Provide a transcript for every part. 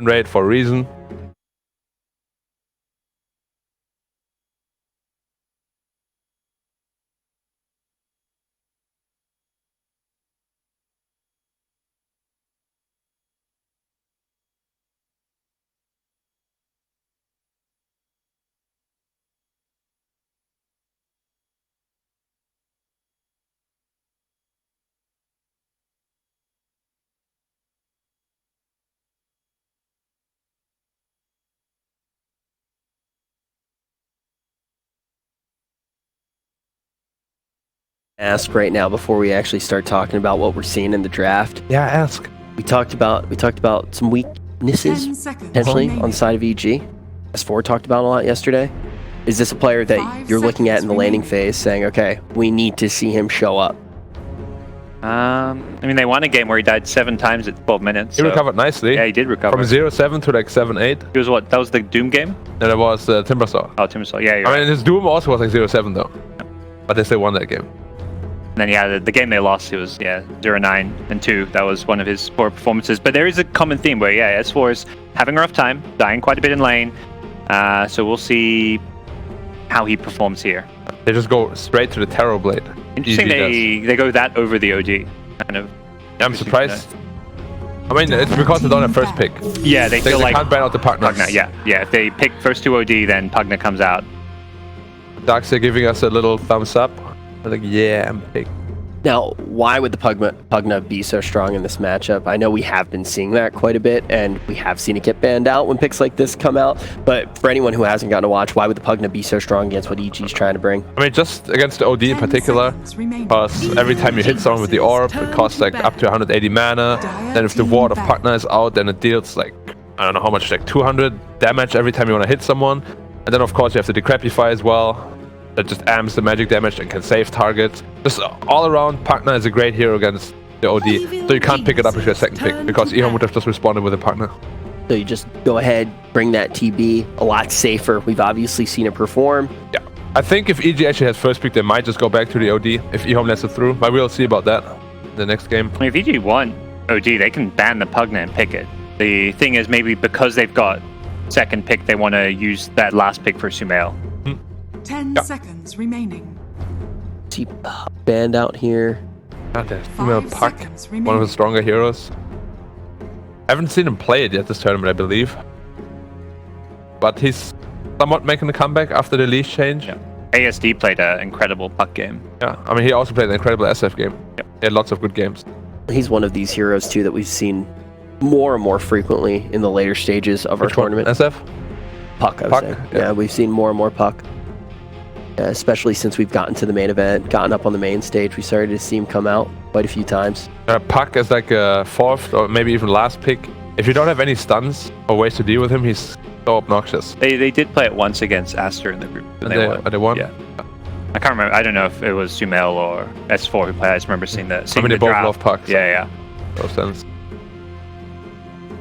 rate for a reason. Ask right now before we actually start talking about what we're seeing in the draft. Yeah, ask. We talked about some weaknesses potentially on the side of EG. S4 talked about a lot yesterday. Is this a player that you're looking at in the laning phase saying, okay, we need to see him show up? I mean, they won a game where he died 7 times at 12 minutes. He recovered nicely. Yeah, he did recover. From 0-7 to like 7-8. It was what? That was the Doom game? No, that was Timbersaw. Oh, Timbersaw. Yeah, you're I right. mean, his Doom also was like 0-7 though. But they still won that game. And then, yeah, the game they lost, it was, 0-9 and 2. That was one of his poor performances. But there is a common theme where, S4 is having a rough time, dying quite a bit in lane. So we'll see how he performs here. They just go straight to the Terror Blade. Interesting they go that over the OD. Kind of. Yeah, I'm surprised. I mean, it's because they don't have first pick. Yeah, they feel like... can't ban out the Pugna. Yeah. If they pick first 2 OD, then Pugna comes out. Darkseer giving us a little thumbs up. I'm like, yeah, I'm big. Now, why would the Pugna be so strong in this matchup? I know we have been seeing that quite a bit, and we have seen it get banned out when picks like this come out. But for anyone who hasn't gotten to watch, why would the Pugna be so strong against what EG's trying to bring? I mean, just against the OD in particular, because every time you hit someone with the orb, it costs like up to 180 mana. Then if the ward of Pugna is out, then it deals like, I don't know how much, like 200 damage every time you want to hit someone. And then of course you have the Decrepify as well. That just amps the magic damage and can save targets. Just all around, Pugna is a great hero against the OD. So you can't pick it up if you're a second pick, because Ehome would have just responded with a Pugna. So you just go ahead, bring that TB, a lot safer. We've obviously seen it perform. Yeah. I think if EG actually has first pick, they might just go back to the OD if Ehome lets it through. But we'll see about that in the next game. I mean, if EG won OD, they can ban the Pugna and pick it. The thing is, maybe because they've got second pick, they want to use that last pick for Sumail. 10 seconds remaining. See banned out here. God, that female Puck, one of the stronger heroes. I haven't seen him play it yet this tournament, I believe. But he's somewhat making a comeback after the leash change. Yeah. ASD played an incredible Puck game. Yeah, I mean, he also played an incredible SF game. Yeah. He had lots of good games. He's one of these heroes, too, that we've seen more and more frequently in the later stages of our tournament. SF? Puck, I would say. Yeah, we've seen more and more Puck. Especially since we've gotten to the main event, gotten up on the main stage, we started to see him come out quite a few times. Puck is like a fourth or maybe even last pick. If you don't have any stuns or ways to deal with him, he's so obnoxious. They did play it once against Aster in the group. And they won? Yeah. I can't remember. I don't know if it was Sumail or S4 who played. I just remember seeing the I mean, they both love Puck. So yeah. No sense.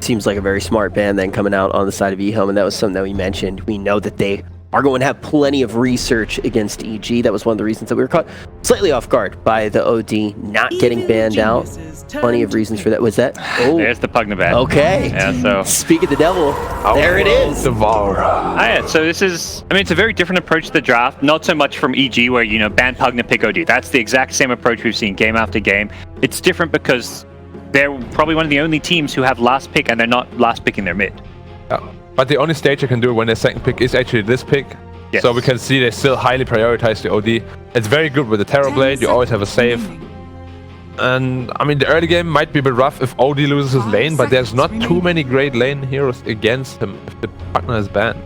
Seems like a very smart ban then coming out on the side of Ehome, and that was something that we mentioned. We know that they are going to have plenty of research against EG. That was one of the reasons that we were caught slightly off guard by the OD not getting banned out. Plenty of reasons for that. Was that? Oh, there's the Pugna ban. Okay. Yeah, so speak of the devil, there it is. Devour. So this is, I mean, it's a very different approach to the draft. Not so much from EG where, ban Pugna, pick OD. That's the exact same approach we've seen game after game. It's different because they're probably one of the only teams who have last pick and they're not last picking their mid. Yeah. But the only stage you can do it when their second pick is actually this pick. Yes. So we can see they still highly prioritize the OD. It's very good with the Terror Blade. You always have a save. And I mean, the early game might be a bit rough if OD loses his lane, but there's not too many great lane heroes against him if the partner is banned.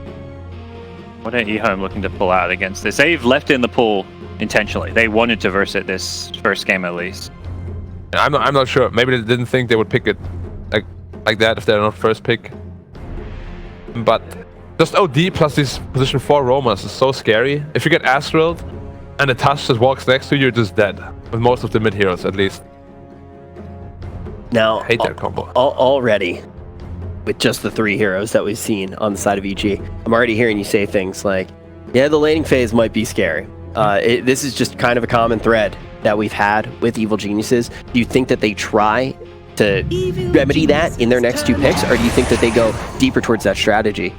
What are Ehome looking to pull out against this? They've left in the pool intentionally. They wanted to verse it this first game at least. I'm not sure. Maybe they didn't think they would pick it like that if they're not first pick. But just OD plus these position 4 roamers is so scary. If you get Astraled and the Tusk just walks next to you, you're just dead. With most of the mid heroes, at least. Now, I hate that combo. Already, with just the 3 heroes that we've seen on the side of EG, I'm already hearing you say things like, yeah, the laning phase might be scary. This is just kind of a common thread that we've had with Evil Geniuses. Do you think that they try to remedy that in their next 2 picks, or do you think that they go deeper towards that strategy?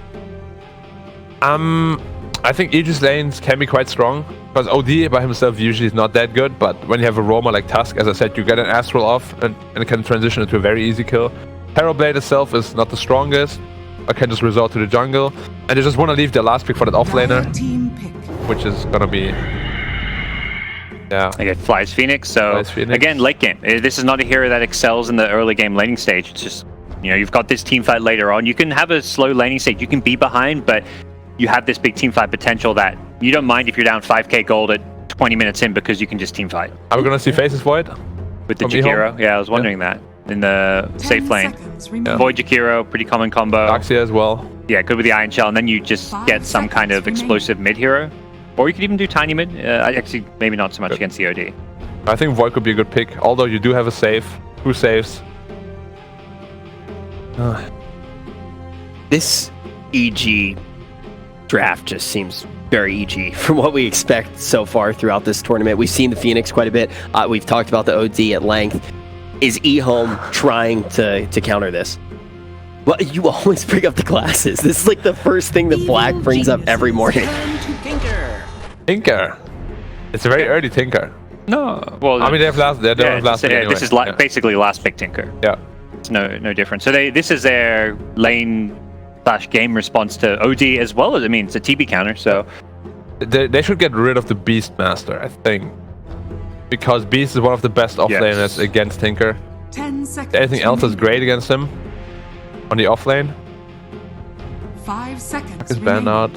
I think Aegis lanes can be quite strong, because OD by himself usually is not that good, but when you have a roamer like Tusk, as I said, you get an Astral off and it can transition into a very easy kill. Terrorblade itself is not the strongest, but can just resort to the jungle, and they just want to leave their last pick for that offlaner, which is gonna be... Yeah. I get Flies Phoenix, so Flies Phoenix. Again, late game. This is not a hero that excels in the early game laning stage. It's just, you know, you've got this team fight later on. You can have a slow laning stage, you can be behind, but you have this big team fight potential that you don't mind if you're down 5k gold at 20 minutes in because you can just team fight. Are we gonna see Faces Void? With the Jakiro? Yeah, I was wondering that. In the safe lane. Void Jakiro, pretty common combo. Darkseer as well. Yeah, good with the Iron Shell, and then you just get some kind of explosive mid hero. Or you could even do tiny mid. Actually, maybe not so much against the OD. I think Void could be a good pick, although you do have a save. 2 saves. This EG draft just seems very EG from what we expect so far throughout this tournament. We've seen the Phoenix quite a bit. We've talked about the OD at length. Is Ehome trying to counter this? Well, you always bring up the classes. This is like the first thing that Black brings up every morning. Tinker. It's a very early Tinker. No, well, I mean, they have last pick anyway. This is basically last pick Tinker. Yeah. It's no different. So this is their lane/game response to OD as well as, I mean, it's a TB counter, so... They should get rid of the Beastmaster, I think. Because Beast is one of the best offlaners against Tinker. 10 seconds. Anything else is great against him on the offlane. 5 seconds. Is banned out.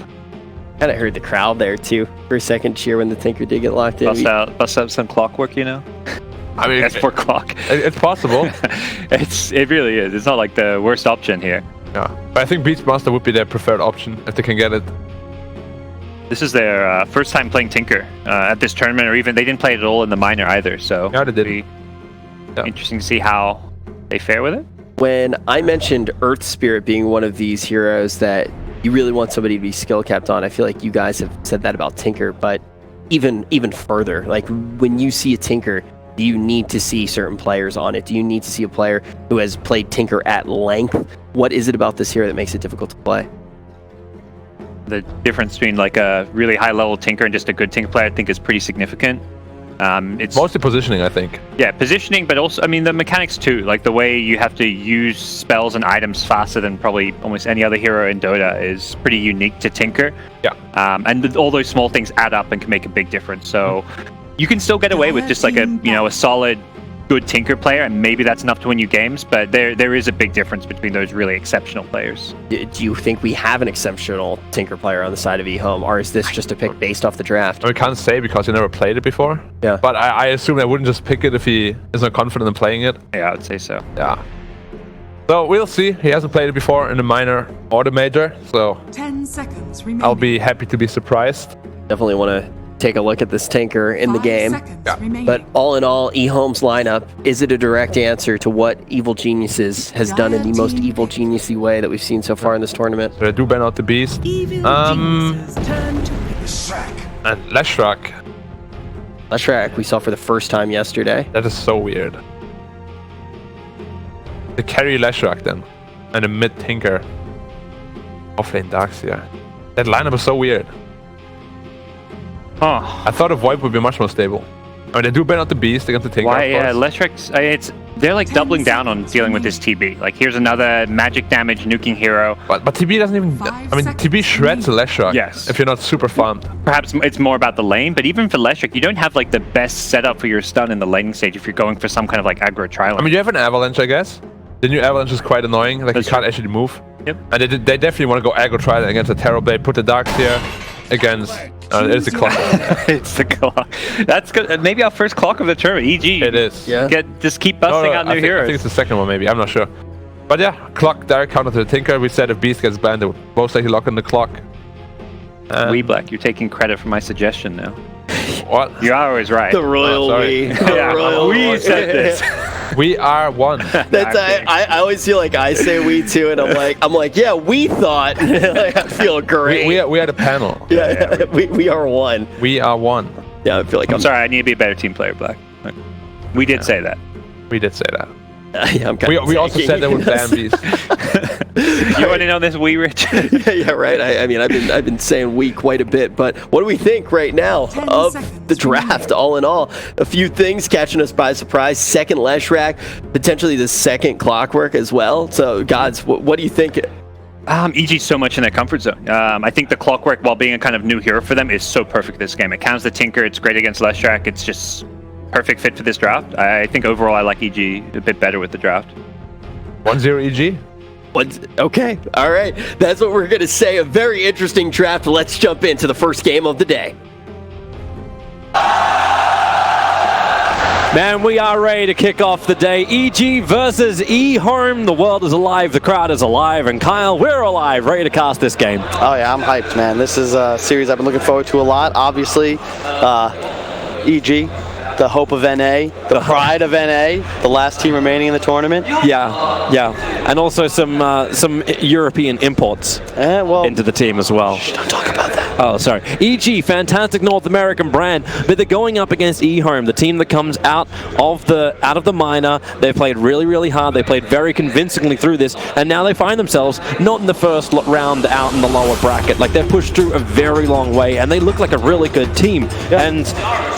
Kind of heard the crowd there too for a second cheer when the Tinker did get locked in. Bust out some clockwork, you know? I mean, that's for clock. It's possible. It really is. It's not like the worst option here. Yeah, but I think Beastmaster would be their preferred option if they can get it. This is their first time playing Tinker at this tournament, or even they didn't play it at all in the minor either. So yeah, they did. Interesting to see how they fare with it. When I mentioned Earth Spirit being one of these heroes that you really want somebody to be skill capped on, I feel like you guys have said that about Tinker, but even further, like when you see a Tinker, do you need to see certain players on it? Do you need to see a player who has played Tinker at length? What is it about this hero that makes it difficult to play? The difference between like a really high level Tinker and just a good Tinker player, I think, is pretty significant. It's mostly positioning, I think. Yeah, positioning, but also, I mean, the mechanics too. Like the way you have to use spells and items faster than probably almost any other hero in Dota is pretty unique to Tinker. Yeah. And all those small things add up and can make a big difference. So you can still get away with just like a solid, good Tinker player, and maybe that's enough to win you games. But there is a big difference between those really exceptional players. Do you think we have an exceptional Tinker player on the side of Ehome, or is this just a pick based off the draft? I can't say because he never played it before. Yeah. But I assume they wouldn't just pick it if he is not confident in playing it. Yeah, I would say so. Yeah. So we'll see. He hasn't played it before in the minor or the major, so 10 seconds remaining. I'll be happy to be surprised. Definitely want to take a look at this Tinker in the game. Yeah. But all in all, Ehome's lineup, is it a direct answer to what Evil Geniuses has done in the most Evil Geniusy way that we've seen so far in this tournament? So I do ban out the Beast. And Leshrac. Leshrac we saw for the first time yesterday. That is so weird. The carry Leshrac then. And a mid Tinker. Offlane Darkseer. That lineup is so weird. Oh. I thought a Void would be much more stable. I mean, they do ban out the Beast against the Tinker. Why? Yeah, Leshrac's. They're like doubling down on dealing with this TB. Like, here's another magic damage nuking hero. But TB doesn't even. I mean, TB shreds a Leshrac. Yes. If you're not super farmed. Perhaps it's more about the lane, but even for Leshrac, you don't have like the best setup for your stun in the laning stage if you're going for some kind of like aggro tri-lane. I mean, you have an Avalanche, I guess. The new Avalanche is quite annoying. Like, you can't actually move. Yep. And they definitely want to go aggro tri-lane against a Terrorblade. Put the Darkseer against. It's the clock. It's the clock. That's good. Maybe our first clock of the tournament. EG. It is. Yeah. Just keep busting out new heroes. I think it's the second one, maybe. I'm not sure. But yeah, clock direct counter to the Tinker. We said if Beast gets banned, they would most likely lock in the clock. Black, you're taking credit for my suggestion now. What? You are always right. The royal we. Yeah, we said this. We are one. That's I always feel like I say we too, and I'm like, yeah, we thought. Like, I feel great. We had a panel. Yeah, we are one. We are one. Yeah, I feel like I'm sorry. I need to be a better team player, Black. We did say that. We did say that. Yeah, I'm kind We also said that with Bambi's. You want in on this wee, Rich? Yeah, right. I mean, I've been saying we quite a bit, but what do we think right now 10 of seconds the draft? All in all, a few things catching us by surprise. Second Leshrac, potentially the second Clockwork as well. So, gods, what do you think? EG's so much in their comfort zone. I think the Clockwork, while being a kind of new hero for them, is so perfect this game. It counts the Tinker. It's great against Leshrac. It's just perfect fit for this draft. I think overall I like EG a bit better with the draft. 1-0 EG? Okay, all right. That's what we're going to say. A very interesting draft. Let's jump into the first game of the day. Man, we are ready to kick off the day. EG versus Ehome. The world is alive, the crowd is alive, and Kyle, we're alive, ready to cast this game. Oh yeah, I'm hyped, man. This is a series I've been looking forward to a lot. Obviously, EG, the hope of NA, the pride of NA, the last team remaining in the tournament. Yeah, and also some European imports into the team as well. Don't talk about that. Oh, sorry. EG, fantastic North American brand, but they're going up against Ehome, the team that comes out of the minor. They played really, really hard. They played very convincingly through this, and now they find themselves not in the first round out in the lower bracket. Like, they've pushed through a very long way, and they look like a really good team. Yeah. And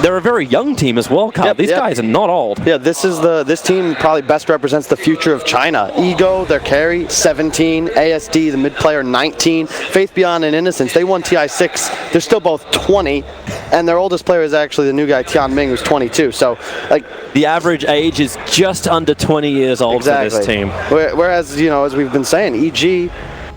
they're a very young team as well, Kyle. These guys are not old. Yeah, this team probably best represents the future of China. Ego, their carry, 17. ASD, the mid player, 19. Faith Beyond and Innocence, they won TI6. They're still both 20, and their oldest player is actually the new guy, Tian Ming, who's 22. So, like, the average age is just under 20 years old for this team. Whereas, you know, as we've been saying, EG,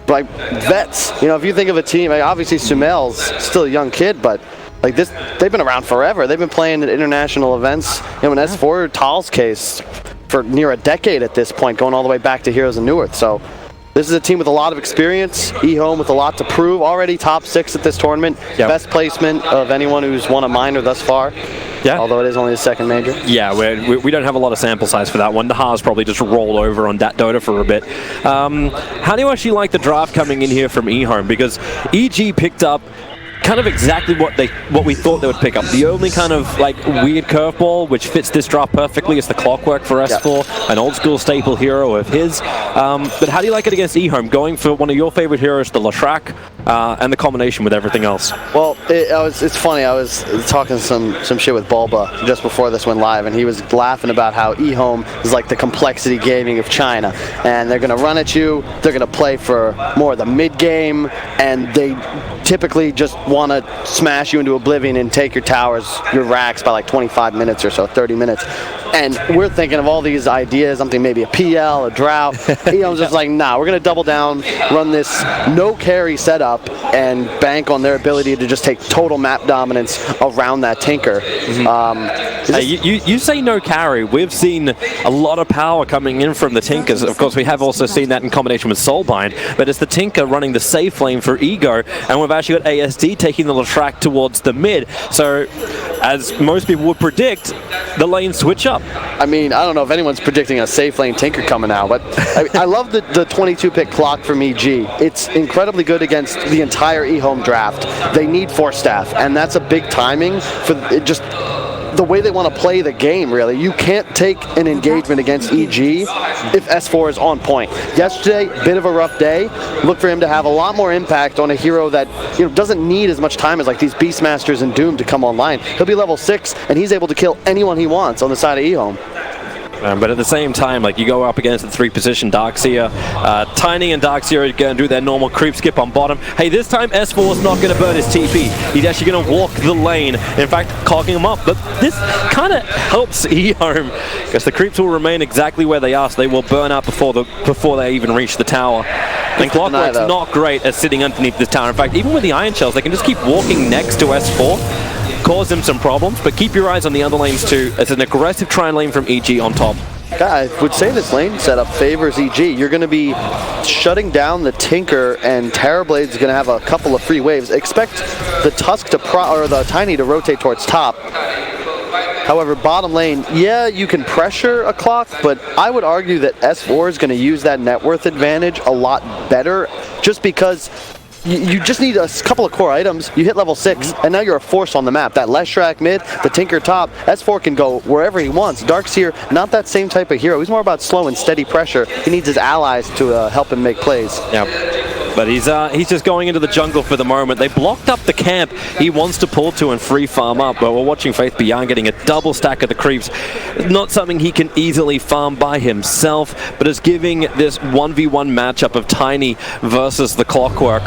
like, vets. You know, if you think of a team, like, obviously Sumel's still a young kid, but like this, they've been around forever. They've been playing at international events. You know, in S4 Tal's case, for near a decade at this point, going all the way back to Heroes of Newerth. So this is a team with a lot of experience. Ehome with a lot to prove. Already top 6 at this tournament. Yep. Best placement of anyone who's won a minor thus far. Yeah. Although it is only the second major. Yeah, we don't have a lot of sample size for that one. Nahar's probably just rolled over on Dota for a bit. How do you actually like the draft coming in here from Ehome? Because EG picked up kind of exactly what we thought they would pick up. The only kind of like weird curveball which fits this draft perfectly is the Clockwork for S4, an old school staple hero of his. But how do you like it against Ehome, going for one of your favorite heroes, the Leshrac, and the combination with everything else? Well, it's funny. I was talking some shit with Bulba just before this went live, and he was laughing about how Ehome is like the complexity gaming of China, and they're going to run at you. They're going to play for more of the mid game, and they typically just want to smash you into oblivion and take your towers, your racks by like 25 minutes or so, 30 minutes. And we're thinking of all these ideas, something maybe a PL, a drought. Ehome's just like, nah, we're going to double down, run this no carry setup, and bank on their ability to just take total map dominance around that Tinker. You say no carry. We've seen a lot of power coming in from the Tinkers. Of course, we have also seen that in combination with Soulbind, but it's the Tinker running the safe flame for Ego, and we've actually got ASD taking the Leshrac towards the mid. So, as most people would predict, the lanes switch up. I mean, I don't know if anyone's predicting a safe lane Tinker coming out, but I love the 22 pick clock from EG. It's incredibly good against the entire Ehome draft. They need Force Staff, and that's a big timing for just the way they want to play the game, really. You can't take an engagement against EG if S4 is on point. Yesterday, bit of a rough day. Look for him to have a lot more impact on a hero that, you know, doesn't need as much time as like these Beastmasters and Doom to come online. He'll be level 6, and he's able to kill anyone he wants on the side of Ehome. But at the same time, like, you go up against the 3-position Darkseer. Tiny and Darkseer are going to do their normal creep skip on bottom. Hey, this time S4 is not going to burn his TP. He's actually going to walk the lane, in fact, clogging him up. But this kind of helps Ehome, because the creeps will remain exactly where they are, so they will burn out before they even reach the tower. And Clockwork's not great at sitting underneath this tower. In fact, even with the Iron Shells, they can just keep walking next to S4. Cause them some problems, but keep your eyes on the other lanes too. It's an aggressive try-and lane from EG on top. I would say this lane setup favors EG. You're going to be shutting down the Tinker, and Terrorblade's going to have a couple of free waves. Expect the Tusk to or the Tiny to rotate towards top. However, bottom lane, yeah, you can pressure a clock, but I would argue that S4 is going to use that net worth advantage a lot better, just because you just need a couple of core items. You hit level 6, and now you're a force on the map. That Leshrac mid, the Tinker top, S4 can go wherever he wants. Darkseer, not that same type of hero. He's more about slow and steady pressure. He needs his allies to help him make plays. Yep. But he's just going into the jungle for the moment. They blocked up the camp he wants to pull to and free farm up, but we're watching Faith Beyond getting a double stack of the creeps. Not something he can easily farm by himself, but is giving this 1v1 matchup of Tiny versus the Clockwork,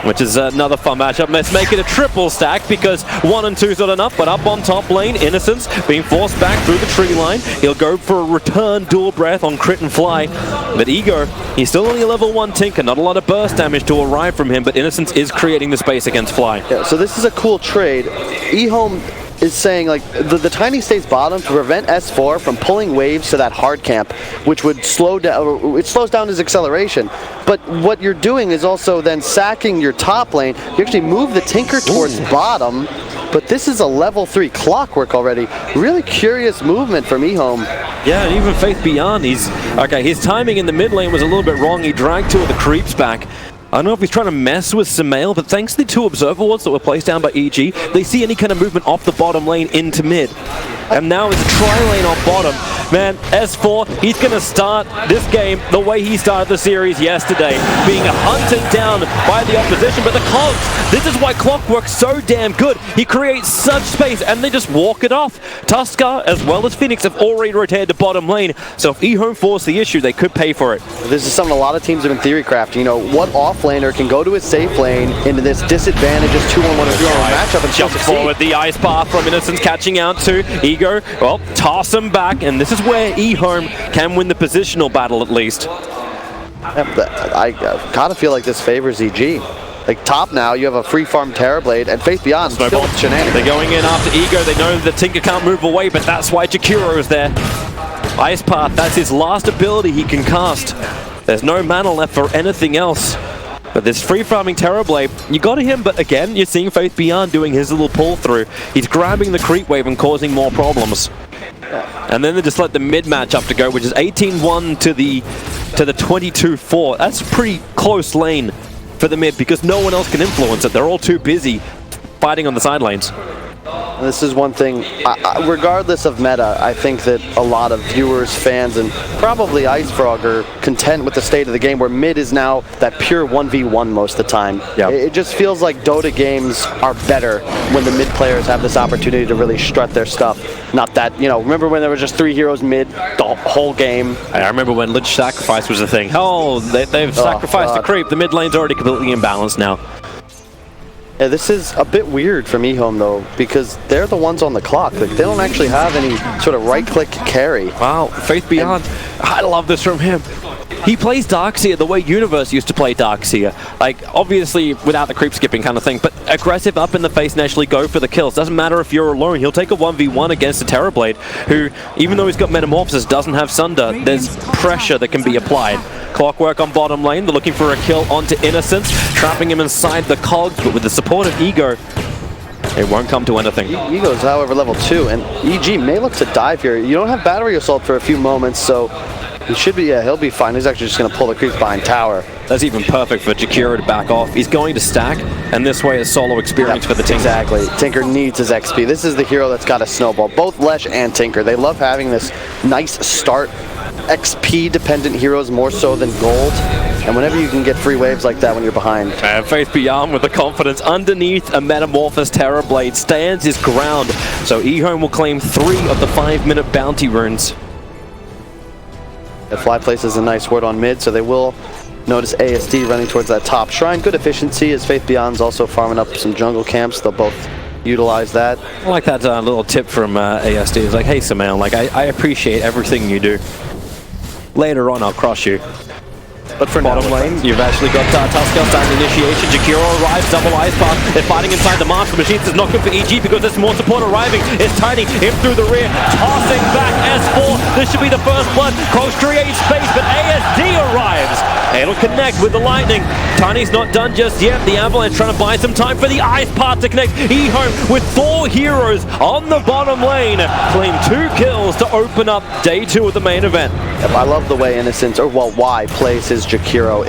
which is another fun matchup. Let's make it a triple stack because 1 and 2 is not enough, but up on top lane, Innocence being forced back through the tree line. He'll go for a return dual breath on crit and fly, but Ego, he's still only a level 1 Tinker, not a lot of burst damage to arrive from him, but Innocence is creating the space against Fly. Yeah, so this is a cool trade. Ehome is saying like the Tiny stays bottom to prevent S4 from pulling waves to that hard camp, which would slow down. It slows down his acceleration. But what you're doing is also then sacking your top lane. You actually move the Tinker towards bottom. But this is a level 3 Clockwork already. Really curious movement from Ehome. Yeah, and even Faith Beyond, his timing in the mid lane was a little bit wrong. He dragged 2 of the creeps back. I don't know if he's trying to mess with Sumail, but thanks to the 2 observer wards that were placed down by EG, they see any kind of movement off the bottom lane into mid. And now it's a tri-lane on bottom. Man, S4, he's going to start this game the way he started the series yesterday, being hunted down by the opposition. But the Cogs, this is why Clockwork's so damn good. He creates such space, and they just walk it off. Tuskar, as well as Phoenix, have already rotated to bottom lane. So if Ehome force the issue, they could pay for it. This is something a lot of teams have been theory crafting. You know, what offlaner can go to his safe lane into this disadvantageous 2-1-1 matchup and jump forward, the ice path from Innocence catching out to Ego. Well, toss him back, and this is where Ehome can win the positional battle at least. I gotta feel like this favors EG. Like top now, you have a free farm Terrorblade, and Faith Beyond still with shenanigans. They're going in after Ego. They know that Tinker can't move away, but that's why Jakiro is there. Ice Path, that's his last ability he can cast. There's no mana left for anything else. But this free farming Terrorblade, you got him, but again, you're seeing Faith Beyond doing his little pull through. He's grabbing the creep wave and causing more problems. And then they just let the mid matchup to go, which is 18-1 to the 22-4. That's a pretty close lane for the mid because no one else can influence it. They're all too busy fighting on the side lanes. This is one thing, regardless of meta, I think that a lot of viewers, fans, and probably IceFrog are content with the state of the game where mid is now that pure 1v1 most of the time. Yep. It just feels like Dota games are better when the mid players have this opportunity to really strut their stuff. Not that, you know, remember when there were just 3 heroes mid the whole game? I remember when Lich Sacrifice was a thing. Oh, they've sacrificed the creep. The mid lane's already completely imbalanced now. Yeah, this is a bit weird from Ehome though, because they're the ones on the clock. Like, they don't actually have any sort of right-click carry. Wow, Faith Beyond. I love this from him. He plays Darkseer the way Universe used to play Darkseer. Like, obviously without the creep skipping kind of thing, but aggressive up in the face and actually go for the kills. Doesn't matter if you're alone. He'll take a 1v1 against a Terrorblade, who, even though he's got Metamorphosis, doesn't have Sunder. There's pressure that can be applied. Clockwork on bottom lane. They're looking for a kill onto Innocence, trapping him inside the cogs, but with the support of Ego, it won't come to anything. Ego's, however, level 2, and EG may look to dive here. You don't have Battery Assault for a few moments, so he should be, yeah, he'll be fine. He's actually just going to pull the creeps behind tower. That's even perfect for Jakiro to back off. He's going to stack, and this way is solo experience for the Tinker. Exactly. Tinker needs his XP. This is the hero that's got a snowball. Both Lesh and Tinker, they love having this nice start. XP-dependent heroes more so than gold. And whenever you can get free waves like that when you're behind. And Faith Beyond with the confidence underneath a Metamorphosis Terrorblade stands his ground. So Ehome will claim 3 of the 5-minute bounty runes. The Fly places a nice word on mid, so they will notice ASD running towards that top shrine. Good efficiency as Faith Beyond's also farming up some jungle camps. They'll both utilize that. I like that little tip from ASD. It's like, hey, Sumail, like, I appreciate everything you do. Later on, I'll cross you. But for bottom lane, you've actually got Tuskar starting initiation. Jakiro arrives, double ice path. They're fighting inside the Master Machines. It's not good for EG because there's more support arriving. It's Tiny, him through the rear, tossing back S4. This should be the first blood. Cross creates space, but ASD arrives. It'll connect with the lightning. Tiny's not done just yet. The Avalanche trying to buy some time for the ice path to connect. Ehome with 4 heroes on the bottom lane. Claim 2 kills to open up day 2 of the main event. Yep, I love the way Innocence, or well, Y plays his Jakiro.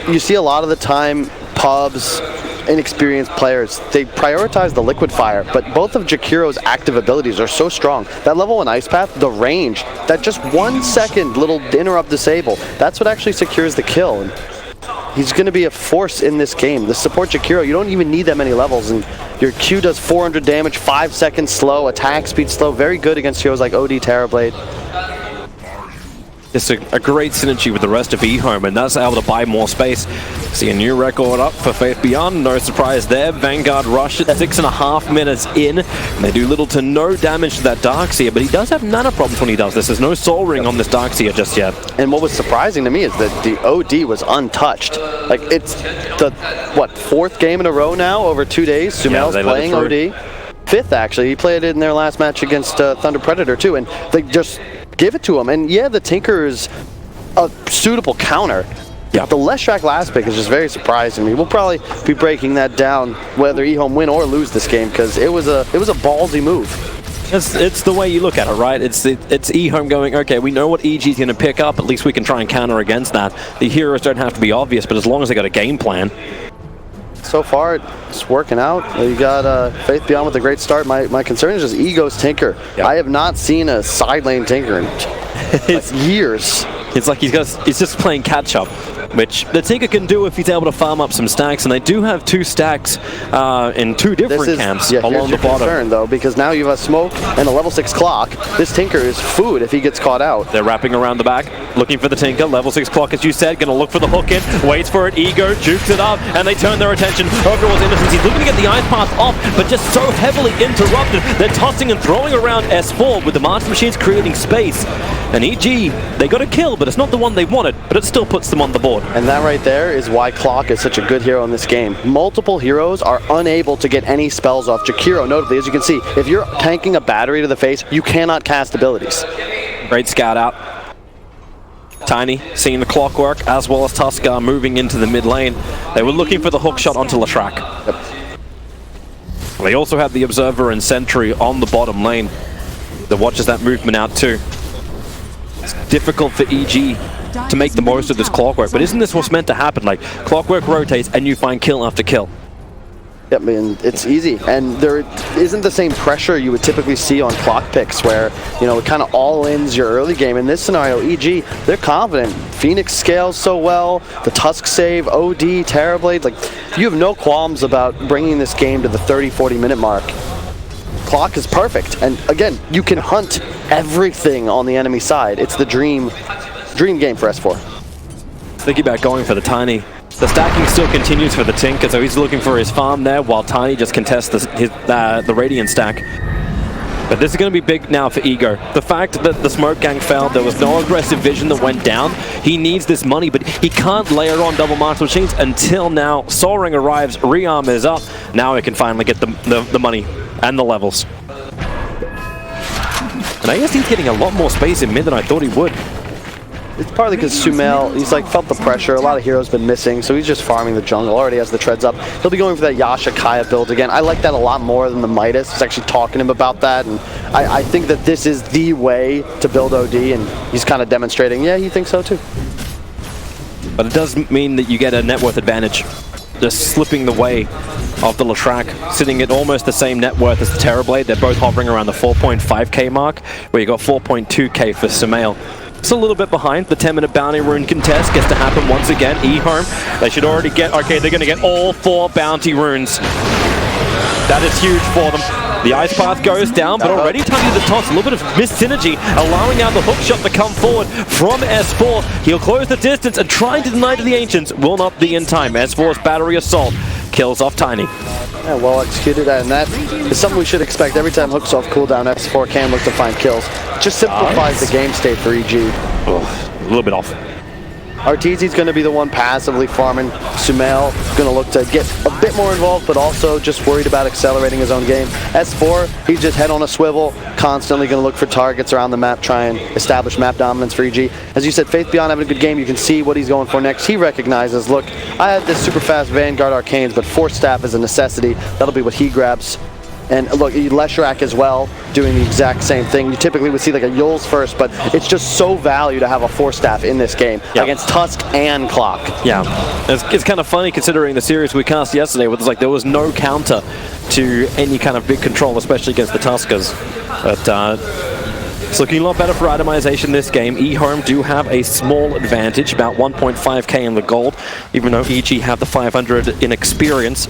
You see a lot of the time pubs, inexperienced players, they prioritize the liquid fire, but both of Jakiro's active abilities are so strong. That level 1 ice path, the range, that just 1 second little interrupt disable, that's what actually secures the kill. And he's going to be a force in this game. The support Jakiro, you don't even need that many levels, and your Q does 400 damage, 5 seconds slow, attack speed slow, very good against heroes like OD, Terrorblade. It's a great synergy with the rest of Ehome, and that's able to buy more space. See a new record up for Faith Beyond. No surprise there. Vanguard rush at 6.5 minutes in. And they do little to no damage to that Darkseer, but he does have mana problems when he does this. There's no Soul Ring on this Darkseer just yet. And what was surprising to me is that the OD was untouched. Like, it's the, what, 4th game in a row now over 2 days? Sumel's playing OD. 5th, actually. He played it in their last match against Thunder Predator, too. And they just give it to him. And yeah, the Tinker is a suitable counter. Yeah. The Leshrac last pick is just very surprising me. We'll probably be breaking that down whether Ehome win or lose this game, because it was a ballsy move. It's the way you look at it, right? It's Ehome going, okay, we know what EG's going to pick up, at least we can try and counter against that. The heroes don't have to be obvious, but as long as they got a game plan. So far, it's working out. You got Faith Beyond with a great start. My concern is just Ego's Tinker. Yep. I have not seen a side lane Tinker in like years. It's like he's just playing catch up, which the Tinker can do if he's able to farm up some stacks, and they do have 2 stacks in 2 different camps along the bottom. Concern, though, because now you have a smoke and a level 6 clock. This Tinker is food if he gets caught out. They're wrapping around the back, looking for the Tinker. Level 6 clock, as you said, going to look for the hook in, waits for it. Ego jukes it up, and they turn their attention over towards Innocence. He's looking to get the ice path off, but just so heavily interrupted. They're tossing and throwing around S4 with the Master Machines creating space. And EG, they got a kill, but it's not the one they wanted, but it still puts them on the board. And that right there is why Clock is such a good hero in this game. Multiple heroes are unable to get any spells off. Jakiro, notably, as you can see, if you're tanking a battery to the face, you cannot cast abilities. Great scout out. Tiny seeing the clockwork, as well as Tuskar moving into the mid lane. They were looking for the hook shot onto Leshrac. Yep. They also have the Observer and Sentry on the bottom lane that watches that movement out too. It's difficult for EG to make the most of this clockwork, but isn't this what's meant to happen? Like, clockwork rotates and you find kill after kill. Yep, I mean, it's easy, and there isn't the same pressure you would typically see on clock picks where, you know, it kind of all ends your early game. In this scenario, EG, they're confident. Phoenix scales so well, the Tusk save, OD, Terrorblade, like, you have no qualms about bringing this game to the 30-40 minute mark. Clock is perfect, and again, you can hunt everything on the enemy side. It's the dream game for S4. Thinking about going for the Tiny. The stacking still continues for the Tinker, so he's looking for his farm there, while Tiny just contests the Radiant stack. But this is going to be big now for Ego. The fact that the Smoke Gang failed, there was no aggressive vision that went down. He needs this money, but he can't layer on double Master Machines until now. Soul Ring arrives, rearm is up. Now he can finally get the money and the levels. And I guess he's getting a lot more space in mid than I thought he would. It's partly because Sumel, he's like felt the pressure. A lot of heroes been missing, so he's just farming the jungle. Already has the treads up. He'll be going for that Yasha Kaya build again. I like that a lot more than the Midas. He's actually talking to him about that, and I think that this is the way to build OD, and he's kind of demonstrating, yeah, he thinks so too. But it does mean that you get a net worth advantage. Just slipping the way of the Leshrac, sitting at almost the same net worth as the Terrorblade. They're both hovering around the 4.5k mark, where you got 4.2k for Sumail. It's a little bit behind. The 10-minute bounty rune contest gets to happen once again. Ehome, they should already get, okay, they're going to get all 4 bounty runes. That is huge for them. The ice path goes down, but already Tiny the toss, a little bit of missed synergy, allowing now the hook shot to come forward from S4. He'll close the distance and trying to deny to the Ancients will not be in time. S4's battery assault kills off Tiny. Yeah, well executed, and that is something we should expect every time hooks off cooldown. S4 can look to find kills. Just simplifies the game state for EG. Oh, a little bit off. Arteezy's going to be the one passively farming. Sumail going to look to get a bit more involved, but also just worried about accelerating his own game. S4, he's just head on a swivel, constantly going to look for targets around the map, try and establish map dominance for EG. As you said, Faith Beyond having a good game. You can see what he's going for next. He recognizes, look, I had this super fast Vanguard Arcanes, but Force Staff is a necessity. That'll be what he grabs. And look, Leshrac as well, doing the exact same thing. You typically would see like a Yules first, but it's just so value to have a 4-staff in this game against Tusk and Clock. Yeah, it's kind of funny considering the series we cast yesterday, where there was no counter to any kind of big control, especially against the Tuskers. But it's looking a lot better for itemization this game. Ehome do have a small advantage, about 1.5k in the gold, even though EG have the 500 in experience.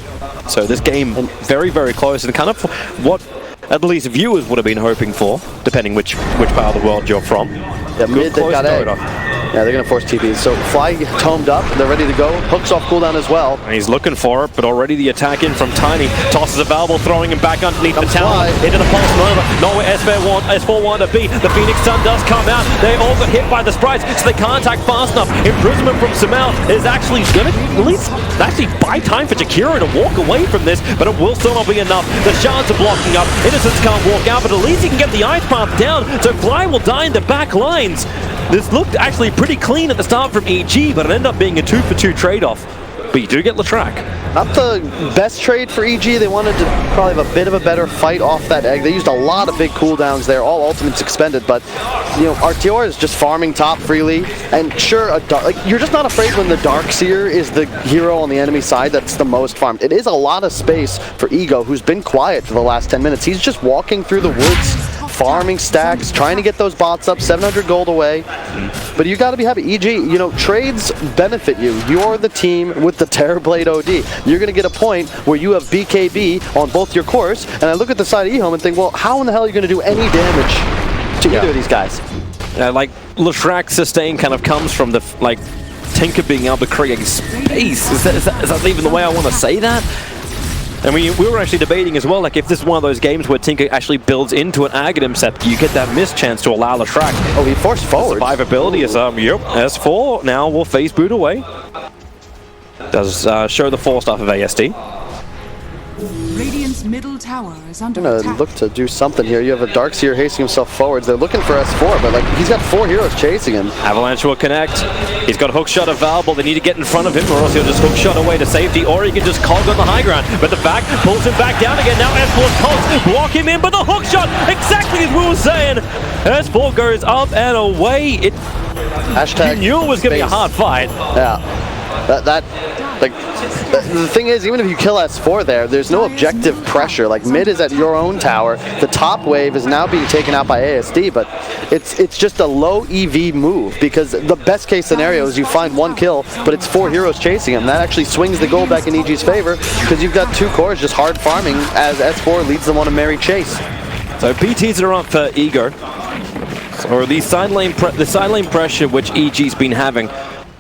So this game very, very close, and kind of what at least viewers would have been hoping for, depending which part of the world you're from. Yeah, mid, they've got A. Yeah, they're going to force TPs. So Fly tomed up, they're ready to go. Hooks off cooldown as well. And he's looking for it, but already the attack in from Tiny. Tosses a Valble, throwing him back underneath the tower. Into the pulse nova. Nowhere S4 want to be. The Phoenix Sun does come out. They all got hit by the sprites, so they can't attack fast enough. Imprisonment from Sumail is actually going to at least buy time for Jakiro to walk away from this, but it will still not be enough. The shards are blocking up. Innocents can't walk out, but at least he can get the ice path down, so Fly will die in the back lines. This looked actually pretty clean at the start from EG, but it ended up being a 2-for-2 trade-off. But you do get Leshrac. Not the best trade for EG. They wanted to probably have a bit of a better fight off that egg. They used a lot of big cooldowns there, all ultimates expended, but you know, Artior is just farming top freely, and sure, you're just not afraid when the Darkseer is the hero on the enemy side that's the most farmed. It is a lot of space for Ego, who's been quiet for the last 10 minutes. He's just walking through the woods, farming stacks, trying to get those bots up, 700 gold away. But you got to be happy. EG, you know, trades benefit you. You're the team with the Terrorblade OD. You're going to get a point where you have BKB on both your cores, and I look at the side of Ehome and think, well, how in the hell are you going to do any damage to either of these guys? Like, Leshrac's sustain kind of comes from the, like, Tinker being able to create space. Is that even the way I want to say that? And we were actually debating as well, like if this is one of those games where Tinker actually builds into an Aghanim Scepter, you get that missed chance to allow Leshrac. Oh, he forced forward. Survivability is, S4 now will face boot away. Does show the force off of ASD. Radiant's middle tower is under Gonna attack. look to do something here. You have a Darkseer hasting himself forwards. They're looking for S4, but like he's got 4 heroes chasing him. Avalanche will connect. He's got hookshot of Valble. They need to get in front of him, or else he'll just hookshot away to safety, or he can just cog on the high ground. But the back pulls him back down again. Now S4's cogs block him in, but the hookshot, exactly as we were saying. S4 goes up and away. Hashtag You knew it was going to be a hard fight. Yeah. The thing is, even if you kill S4 there, there's no objective pressure. Like, mid is at your own tower. The top wave is now being taken out by ASD, but it's just a low EV move, because the best case scenario is you find 1 kill, but it's 4 heroes chasing him. That actually swings the goal back in EG's favor, because you've got 2 cores just hard farming as S4 leads them on a merry chase. So PTs are up for Ego. Or the side lane pressure which EG's been having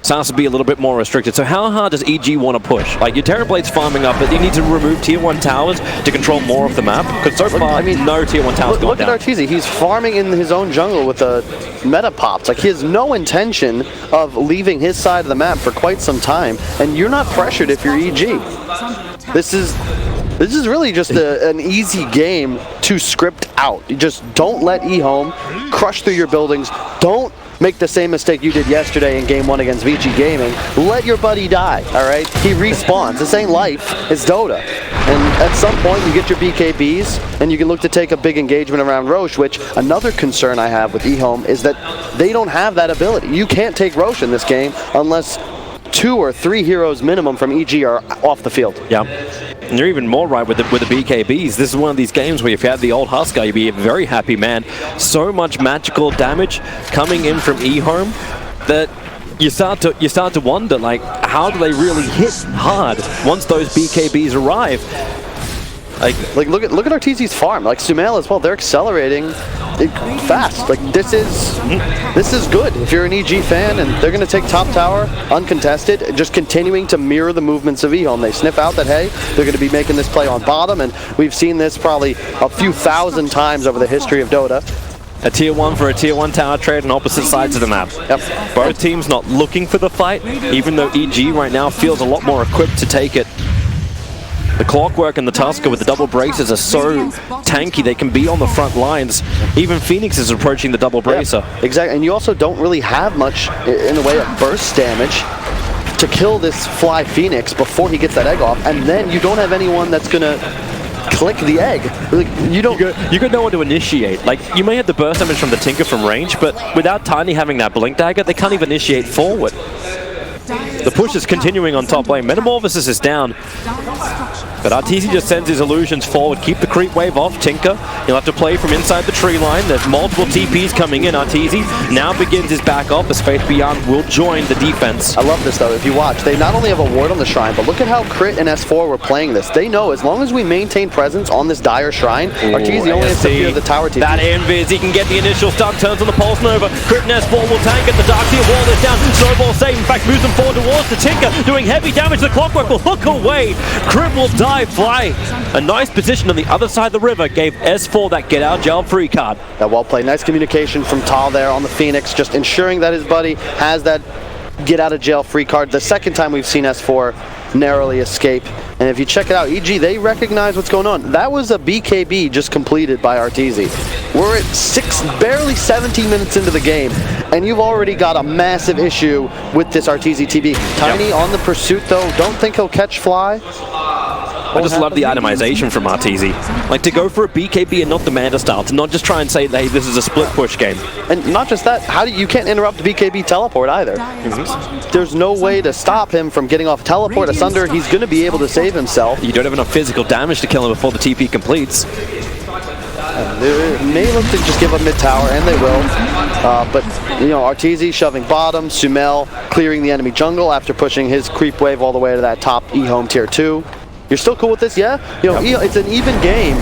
sounds to be a little bit more restricted. So how hard does EG want to push? Like, your Terrorblade's farming up, but you need to remove tier 1 towers to control more of the map. Because so far, no tier 1 towers going down. Look at Arteezy. He's farming in his own jungle with the meta pops. Like, he has no intention of leaving his side of the map for quite some time, and you're not pressured if you're EG. This is really just an easy game to script out. You just don't let Ehome crush through your buildings. Don't make the same mistake you did yesterday in Game 1 against VG Gaming. Let your buddy die, all right? He respawns. This ain't life. It's Dota. And at some point, you get your BKBs, and you can look to take a big engagement around Roche, which another concern I have with Ehome is that they don't have that ability. You can't take Roche in this game unless 2 or 3 heroes minimum from EG are off the field. Yeah. And you're even more right with the BKBs. This is one of these games where if you had the old Husker, you'd be a very happy man. So much magical damage coming in from Ehome that you start to wonder, like, how do they really hit hard once those BKBs arrive? Like look at Arteezy's farm. Like, Sumail as well, they're accelerating fast. Like, this is good if you're an EG fan, and they're going to take top tower uncontested, just continuing to mirror the movements of Ehome. They sniff out that, hey, they're going to be making this play on bottom, and we've seen this probably a few thousand times over the history of Dota. A tier 1 for a tier 1 tower trade on opposite sides of the map. Yep. Both teams not looking for the fight, even though EG right now feels a lot more equipped to take it. The Clockwork and the Tusker with the double braces are so tanky, they can be on the front lines. Even Phoenix is approaching the double bracer. Yeah, exactly, and you also don't really have much in the way of burst damage to kill this Fly Phoenix before he gets that egg off, and then you don't have anyone that's gonna click the egg. Like, you don't. You got no one to initiate. Like, you may have the burst damage from the Tinker from range, but without Tiny having that Blink Dagger, they can't even initiate forward. The push is continuing on top lane. Metamorphosis is down. But RTZ just sends his illusions forward. Keep the creep wave off. Tinker, he'll have to play from inside the tree line. There's multiple TPs coming in. RTZ now begins his back off as Faith Beyond will join the defense. I love this though. If you watch, they not only have a ward on the shrine, but look at how Crit and S4 were playing this. They know as long as we maintain presence on this dire shrine, RTZ only has to fear the tower TP. That invis, he can get the initial stun, turns on the Pulse Nova. Crit and S4 will tank it. The Darkseer wall is down. Snowball save, in fact, moves them forward towards the Tinker, doing heavy damage. The Clockwork will hook away. Crit will die, fly. A nice position on the other side of the river gave S4 that get out jail free card. That well played. Nice communication from Tal there on the Phoenix, just ensuring that his buddy has that get out of jail free card. The second time we've seen S4 narrowly escape. And if you check it out, EG, they recognize what's going on. That was a BKB just completed by RTZ. We're at barely 17 minutes into the game, and you've already got a massive issue with this RTZ TB. Tiny on the pursuit though, don't think he'll catch Fly. I just love the itemization from RTZ. Like, to go for a BKB and not the Manta style, to not just try and say, hey, this is a split push game. And not just that, you can't interrupt the BKB teleport either. There's no way to stop him from getting off teleport. Asunder, he's going to be able to save himself. You don't have enough physical damage to kill him before the TP completes. They may look to just give up mid tower, and they will. But, you know, RTZ shoving bottom, Sumail clearing the enemy jungle after pushing his creep wave all the way to that top Ehome tier 2. You're still cool with this, yeah? You know, it's an even game,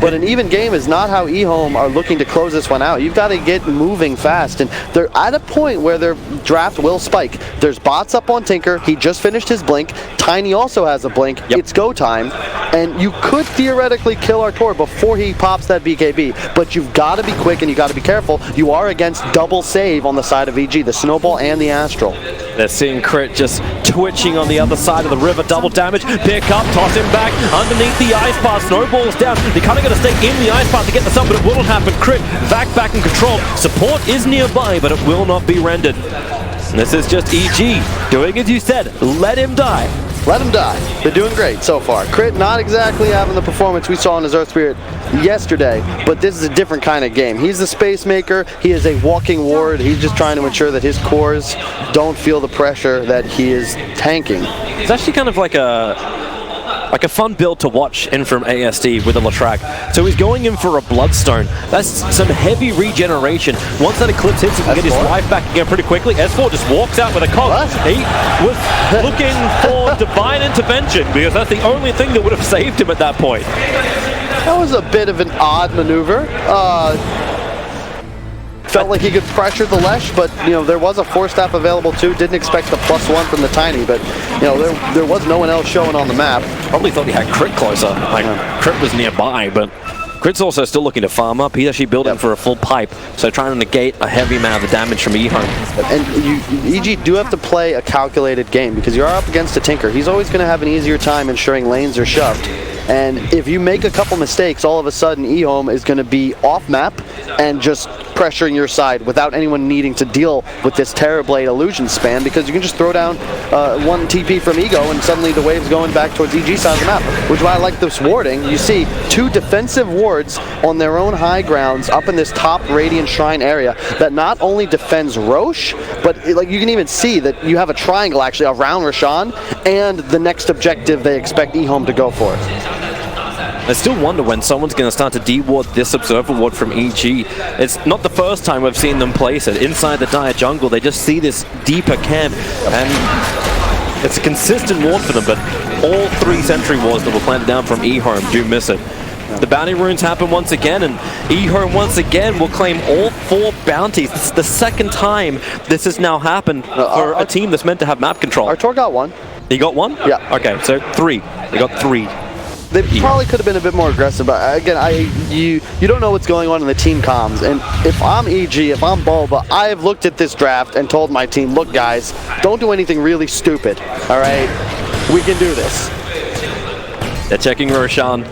but an even game is not how Ehome are looking to close this one out. You've got to get moving fast, and they're at a point where their draft will spike. There's bots up on Tinker. He just finished his blink. Tiny also has a blink. Yep. It's go time, and you could theoretically kill Artur before he pops that BKB, but you've got to be quick and you got to be careful. You are against double save on the side of EG, the Snowball and the Astral. They're seeing Crit just twitching on the other side of the river. Double damage. Pick up, toss him back underneath the ice path. Snowball's down. They kind of got to stay in the ice path to get this up, but it won't happen. Crit back in control. Support is nearby, but it will not be rendered. And this is just EG doing as you said. Let him die. Let him die. They're doing great so far. Crit not exactly having the performance we saw in his Earth Spirit yesterday, but this is a different kind of game. He's the space maker. He is a walking ward. He's just trying to ensure that his cores don't feel the pressure that he is tanking. It's actually kind of like a fun build to watch in from ASD with a Latrak. So he's going in for a Bloodstone. That's some heavy regeneration. Once that Eclipse hits, he can get his life back again pretty quickly. S4 just walks out with a cog. He was looking for divine intervention because that's the only thing that would have saved him at that point. That was a bit of an odd maneuver. Felt like he could pressure the Lesh, but you know there was a Force Staff available too. Didn't expect the +1 from the Tiny, but you know there was no one else showing on the map. Probably thought he had Crit closer. Like Crit was nearby, but Crit's also still looking to farm up. He's actually building for a full pipe, so trying to negate a heavy amount of damage from Ehome. And EG do have to play a calculated game because you are up against a Tinker. He's always going to have an easier time ensuring lanes are shoved. And if you make a couple mistakes, all of a sudden Ehome is going to be off map and just pressuring your side without anyone needing to deal with this Terrorblade illusion spam, because you can just throw down one TP from Ego and suddenly the wave's going back towards EG side of the map, which is why I like this warding. You see two defensive wards on their own high grounds up in this top Radiant Shrine area that not only defends Roche, but like you can even see that you have a triangle actually around Roshan and the next objective they expect Ehome to go for. I still wonder when someone's going to start to de-ward this Observer Ward from EG. It's not the first time we've seen them place it. Inside the dire jungle, they just see this deeper camp, and it's a consistent ward for them, but all three sentry wards that were planted down from Ehome do miss it. The bounty runes happen once again, and Ehome once again will claim all 4 bounties. This is the second time this has now happened for a team that's meant to have map control. Artur got one. He got one? Yeah. Okay, so 3. They got 3. They probably could have been a bit more aggressive, but again, you don't know what's going on in the team comms. And if I'm EG, if I'm Bulba, I've looked at this draft and told my team, look guys, don't do anything really stupid, all right? We can do this. They're checking Roshan.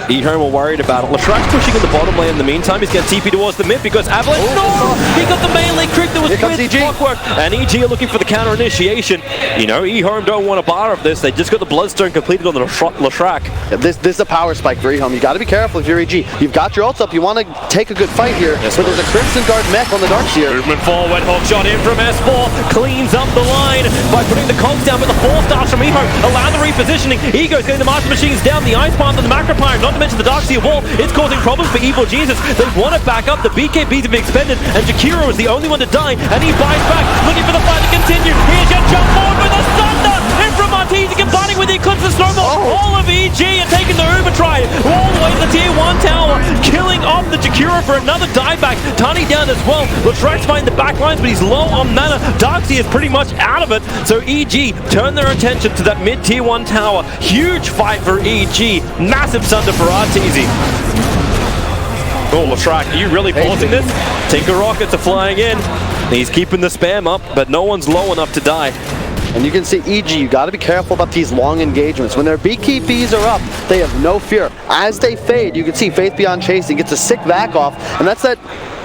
Ehome are worried about it. Latrak's pushing in the bottom lane in the meantime. He's getting TP towards the mid because Avalanche. No! He got the melee creep that was with clockwork. And EG are looking for the counter initiation. You know, Ehome don't want a bar of this. They just got the Bloodstone completed on the Latrak. Yeah, this is a power spike for Ehome. You got to be careful if you're EG. You've got your ults up. You want to take a good fight here. Yes, but there's a Crimson Guard mech on the Darkseer. Movement forward. Hookshot in from S4. Cleans up the line by putting the cogs down. But the 4 stars from Ehome allow the repositioning. Ego's getting the Master Machines down. The Ice Path and the Macropyre. Not to mention the Darkseer wall. It's causing problems for Evil Jesus. They want to back up. The BKBs have been expended. And Jakiro is the only one to die. And he buys back. Looking for the fight to continue. Here's your jump forward with a thunder. In from Martini combining with the Eclipse of Snowball. All of EG are taking the Uber try. All the way to the tier 1 tower. Killing off the Jakiro for another dieback. Tani down as well. Latrak's finding the back lines, but he's low on mana. Darkseer is pretty much out of it. So EG turn their attention to that mid tier 1 tower. Huge fight for EG. Massive sunder for RTZ. Oh, Latrak, are you really pausing this? Tinker Rockets are flying in. He's keeping the spam up, but no one's low enough to die. And you can see EG, you got to be careful about these long engagements. When their BKBs are up, they have no fear. As they fade, you can see Faith Beyond Chasing gets a sick back off, and that's that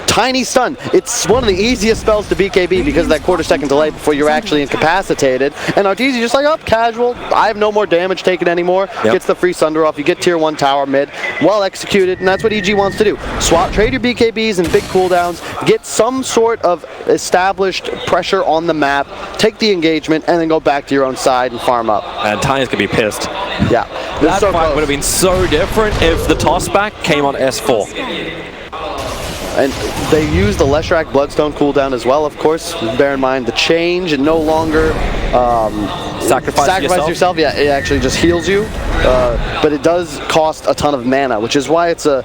tiny stun. It's one of the easiest spells to BKB because of that quarter-second delay before you're actually incapacitated. And RTZ just like, oh, casual. I have no more damage taken anymore. Yep. Gets the free sunder off. You get tier 1 tower mid. Well executed, and that's what EG wants to do. Swap, trade your BKBs and big cooldowns. Get some sort of established pressure on the map. Take the engagement, and then go back to your own side and farm up. And Tani's gonna be pissed. Yeah. That fight would have been so different if the tossback came on S4. And they use the Leshrac Bloodstone cooldown as well, of course. Bear in mind the change and no longer Sacrifice yourself. Yeah, it actually just heals you. But it does cost a ton of mana, which is why it's a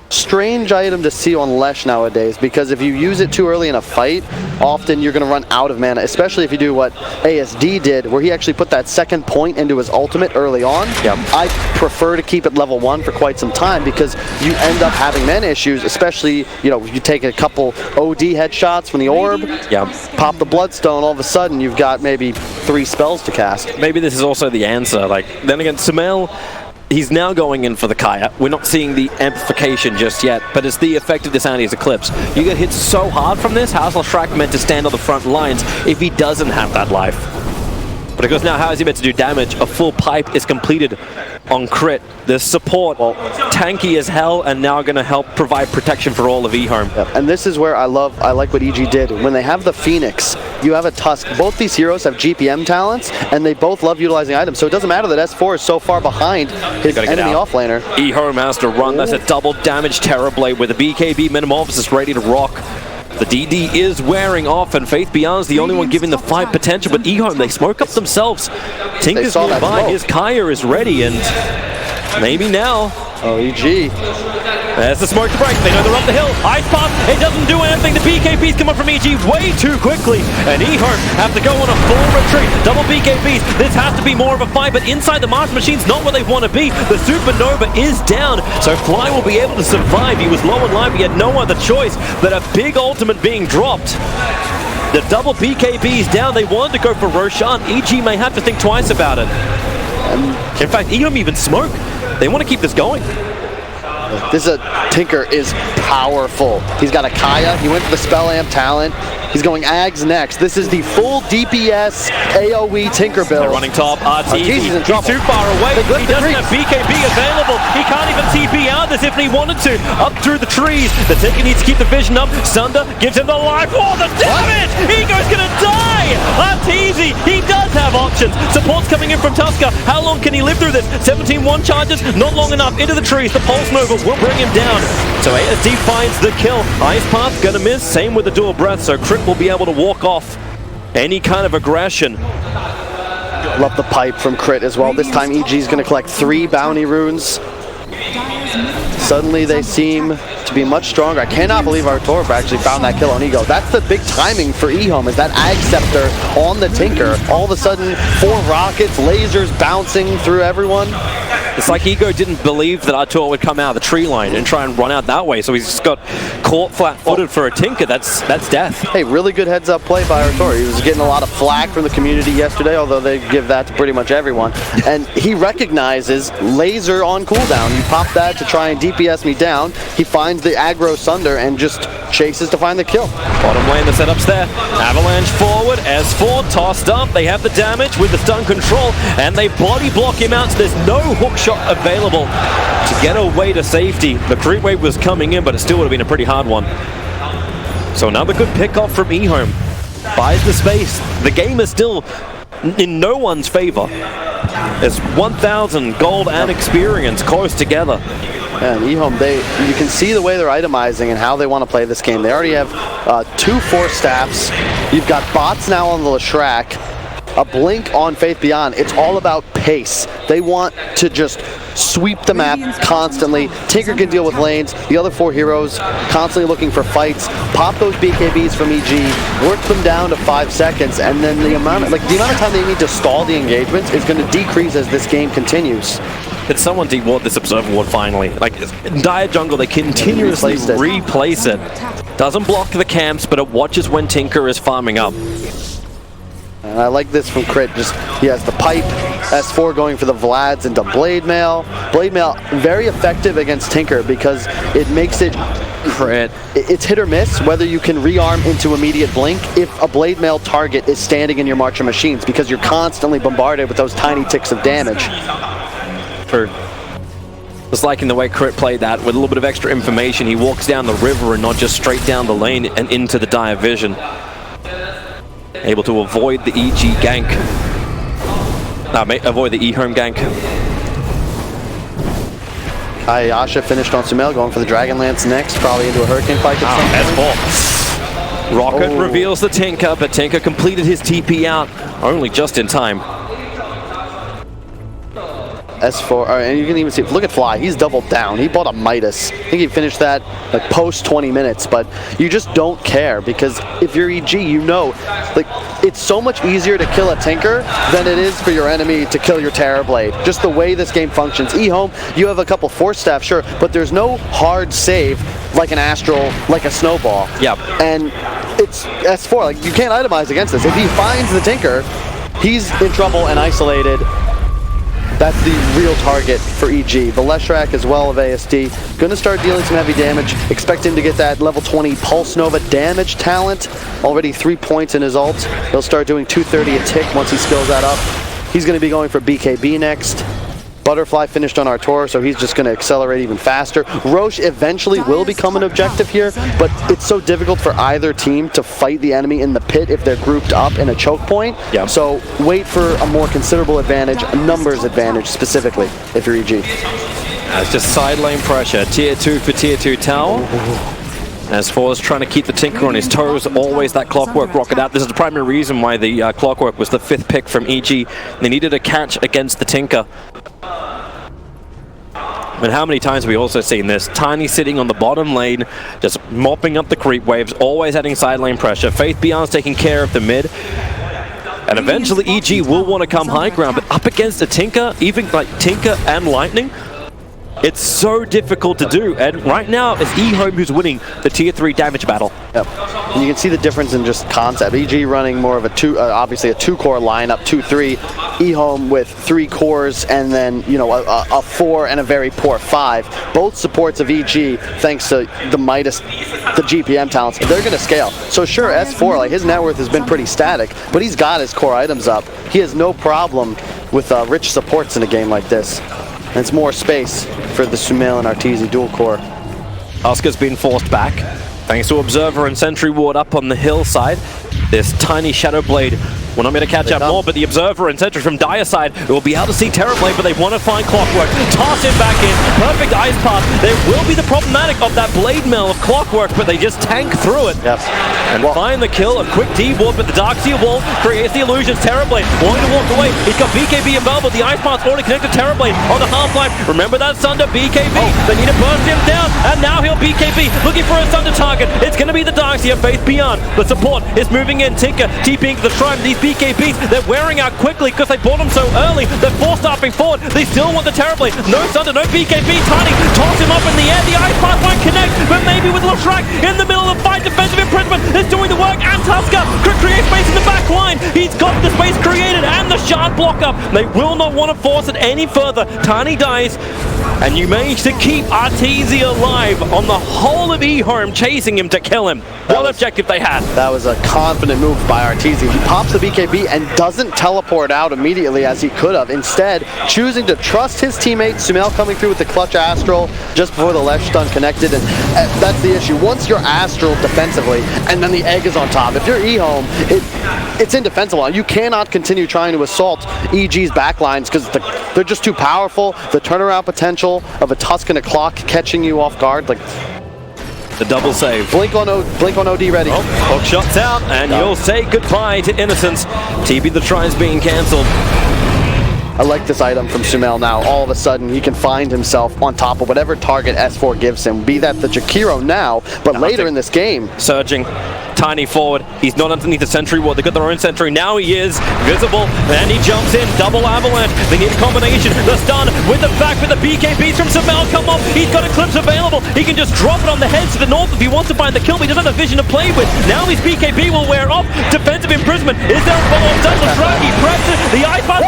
strange item to see on Lesh nowadays, because if you use it too early in a fight, often you're going to run out of mana, especially if you do what ASD did, where he actually put that second point into his ultimate early on. Yep. I prefer to keep it level 1 for quite some time because you end up having mana issues, especially, you know, you take a couple OD headshots from the orb, pop the Bloodstone, all of a sudden you've got maybe 3 spells to cast. Maybe this is also the answer. Like, then again, Sumail, he's now going in for the Kaya. We're not seeing the amplification just yet, but it's the effect of this Andy's Eclipse. You get hit so hard from this, how's Latrak meant to stand on the front lines if he doesn't have that life? But because now how is he meant to do damage? A full pipe is completed on crit. The support, well, tanky as hell, and now going to help provide protection for all of Ehome. Yep. And this is where I like what EG did. When they have the Phoenix, you have a Tusk. Both these heroes have GPM talents, and they both love utilizing items. So it doesn't matter that S4 is so far behind his enemy offlaner. Ehome has to run. That's a double damage Terrorblade with a BKB Metamorphosis ready to rock. The DD is wearing off, and Faith Beyond's the only one giving the fight potential, but Ehome, they smoke up themselves. Tinker's nearby, his Kaya is ready, and maybe now. Oh, EG. There's the smoke to break. They know they're up the hill. Ice Path, it doesn't do anything. The BKBs come up from EG way too quickly, and Ehome have to go on a full retreat. Double BKBs. This has to be more of a fight, but inside the Master Machine's not where they want to be. The Supernova is down, so Fly will be able to survive. He was low on life. He had no other choice but a big ultimate being dropped. The double BKBs down. They wanted to go for Roshan. EG may have to think twice about it. In fact, Ehome even smoke. They want to keep this going. This Tinker is powerful. He's got a Kaya. He went for the Spell Amp talent. He's going Ags next. This is the full DPS AoE Tinker build. They're running top. He's He's too far away. He doesn't have BKB available. He can't even TP out this if he wanted to. Up through the trees. The Tinker needs to keep the vision up. Sunder gives him the life. Oh, the damage! Ego's gonna die! That's easy. He does have options. Support's coming in from Tusker. How long can he live through this? 17-1 charges. Not long enough. Into the trees. The Pulse Nova will bring him down. So ASD finds the kill. Ice Path gonna miss. Same with the dual breath. So Crit will be able to walk off any kind of aggression. Love the pipe from Crit as well. This time EG is going to collect 3 bounty runes. Suddenly they seem to be much stronger. I cannot believe our Torb actually found that kill on Ego. That's the big timing for Ehome, is that Ag Scepter on the Tinker. All of a sudden, 4 rockets, lasers bouncing through everyone. It's like Ego didn't believe that Artur would come out of the tree line and try and run out that way, so he's just got caught flat-footed for a Tinker. That's death. Hey, really good heads-up play by Artur. He was getting a lot of flack from the community yesterday, although they give that to pretty much everyone. And he recognizes laser on cooldown. You pop that to try and DPS me down. He finds the aggro Sunder and just chases to find the kill. Bottom lane, the setup's there. Avalanche forward, S4 tossed up. They have the damage with the stun control, and they body block him out, so there's no hook shot available to get away to safety. The creep wave was coming in, but it still would have been a pretty hard one. So another good pick off from Ehome. Buys the space. The game is still in no one's favor. There's 1,000 gold and experience close together. Yeah, and Ehome, you can see the way they're itemizing and how they want to play this game. They already have 2 Force Staffs. You've got bots now on the Leshrac, a Blink on Faith Beyond. It's all about pace. They want to just sweep the map constantly. Tinker can deal with lanes. The other 4 heroes constantly looking for fights. Pop those BKBs from EG, work them down to 5 seconds, and then the amount of time they need to stall the engagements is going to decrease as this game continues. Did someone deward this Observer Ward finally? Like, in Dire Jungle, they continuously replace it. Doesn't block the camps, but it watches when Tinker is farming up. And I like this from Crit. Just, he has the pipe, S4 going for the Vlads into Blade Mail. Blade Mail, very effective against Tinker because it makes it Crit. It's hit or miss whether you can rearm into immediate blink if a Blade Mail target is standing in your Marcher machines, because you're constantly bombarded with those tiny ticks of damage. True. Just like in the way Crit played that, with a little bit of extra information, he walks down the river and not just straight down the lane and into the Dire Vision. Able to avoid the EG gank. Avoid the Ehome gank. Ayasha finished on Sumail, going for the Dragonlance next, probably into a Hurricane fight at some point. Rocket reveals the Tinker, but Tinker completed his TP out only just in time. S4, and you can even see, look at Fly, he's doubled down. He bought a Midas. I think he finished that like post 20 minutes, but you just don't care, because if you're EG, you know, like, it's so much easier to kill a Tinker than it is for your enemy to kill your Terrorblade. Just the way this game functions. Ehome, you have a couple Force Staff, sure, but there's no hard save like an Astral, like a Snowball. Yep. And it's S4, like, you can't itemize against this. If he finds the Tinker, he's in trouble and isolated. That's the real target for EG. The Leshrac as well of ASD. Gonna start dealing some heavy damage. Expect him to get that level 20 Pulse Nova damage talent. Already 3 points in his ult. He'll start doing 230 a tick once he skills that up. He's gonna be going for BKB next. Butterfly finished on Artur, so he's just going to accelerate even faster. Roche eventually will become an objective here, but it's so difficult for either team to fight the enemy in the pit if they're grouped up in a choke point. Yep. So wait for a more considerable advantage, a numbers advantage specifically, if you're EG. It's just side lane pressure. Tier 2 for Tier 2 tower. As far as trying to keep the Tinker on his toes, always that Clockwork rocket out. This is the primary reason why the Clockwork was the 5th pick from EG. They needed a catch against the Tinker. And how many times have we also seen this? Tiny sitting on the bottom lane, just mopping up the creep waves, always adding side lane pressure. Faith Beyond's taking care of the mid. And eventually EG will want to come high ground, but up against a Tinker, even like Tinker and Lightning, it's so difficult to do. And right now, it's Ehome who's winning the Tier 3 damage battle. Yep. And you can see the difference in just concept. EG running more of a obviously a 2-core lineup, 2-3. Ehome with 3 cores and then, you know, a 4 and a very poor 5. Both supports of EG, thanks to the Midas, the GPM talents, they're going to scale. So sure, S4, like, his net worth has been pretty static, but he's got his core items up. He has no problem with rich supports in a game like this. And it's more space for the Sumail and Arteezy dual core. Oscar's been forced back, thanks to Observer and Sentry Ward up on the hillside. This tiny Shadow Blade We're not going to catch up more, but the Observer and Sentry from Dire side will be able to see Terrorblade, but they want to find Clockwork. Toss him back in. Perfect ice path. There will be the problematic of that Blade Mail of Clockwork, but they just tank through it. Yes. And find the kill. A quick D-Warp, but the Darkseer Wall creates the illusions. Terrorblade wanting to walk away. He's got BKB available. The ice path's already connected to Terrorblade on the half-life. Remember that Sunder BKB. They need to burst him down, and now he'll BKB. Looking for a Sunder target. It's going to be the Darkseer face beyond. The support is moving in. Tinker TPing to the Shrine. These BKBs, they're wearing out quickly because they bought them so early. They're force-stopping forward. They still want the Terrorblade. No Sunder, no BKB. Tiny toss him up in the air. The ice path won't connect, but maybe with Leshrac in the middle of the fight. Defensive imprisonment is doing the work, and Tusker could create space in the back line. He's got the space created and the shard block up. They will not want to force it any further. Tiny dies, and you manage to keep Arteezy alive on the whole of Ehome, chasing him to kill him. What objective they had. That was a confident move by Arteezy. He pops the BKB and doesn't teleport out immediately as he could have. Instead, choosing to trust his teammate, Sumail coming through with the clutch Astral just before the Lesh stun connected. And that's the issue. Once you're Astral defensively, and then the egg is on top, if you're Ehome, it's indefensible. You cannot continue trying to assault EG's backlines because they're just too powerful. The turnaround potential of a Tusk and a Clock catching you off guard, like, The double save. Blink on OD ready. Oh, hook shots out, and you'll say goodbye to Innocence. TB the try is being cancelled. I like this item from Sumail now. All of a sudden, he can find himself on top of whatever target S4 gives him, be that the Jakiro now, but later in this game. Surging. Tiny forward. He's not underneath the sentry ward. They got their own sentry. Now he is visible. And he jumps in. Double avalanche. They need a combination. The stun with the back with the BKBs from Sumail come off. He's got Eclipse available. He can just drop it on the heads to the north if he wants to find the kill, but he doesn't have the vision to play with. Now his BKB will wear off. Defensive imprisonment. Is there a follow-up? Does Leshrac? He preps it. The ice pass.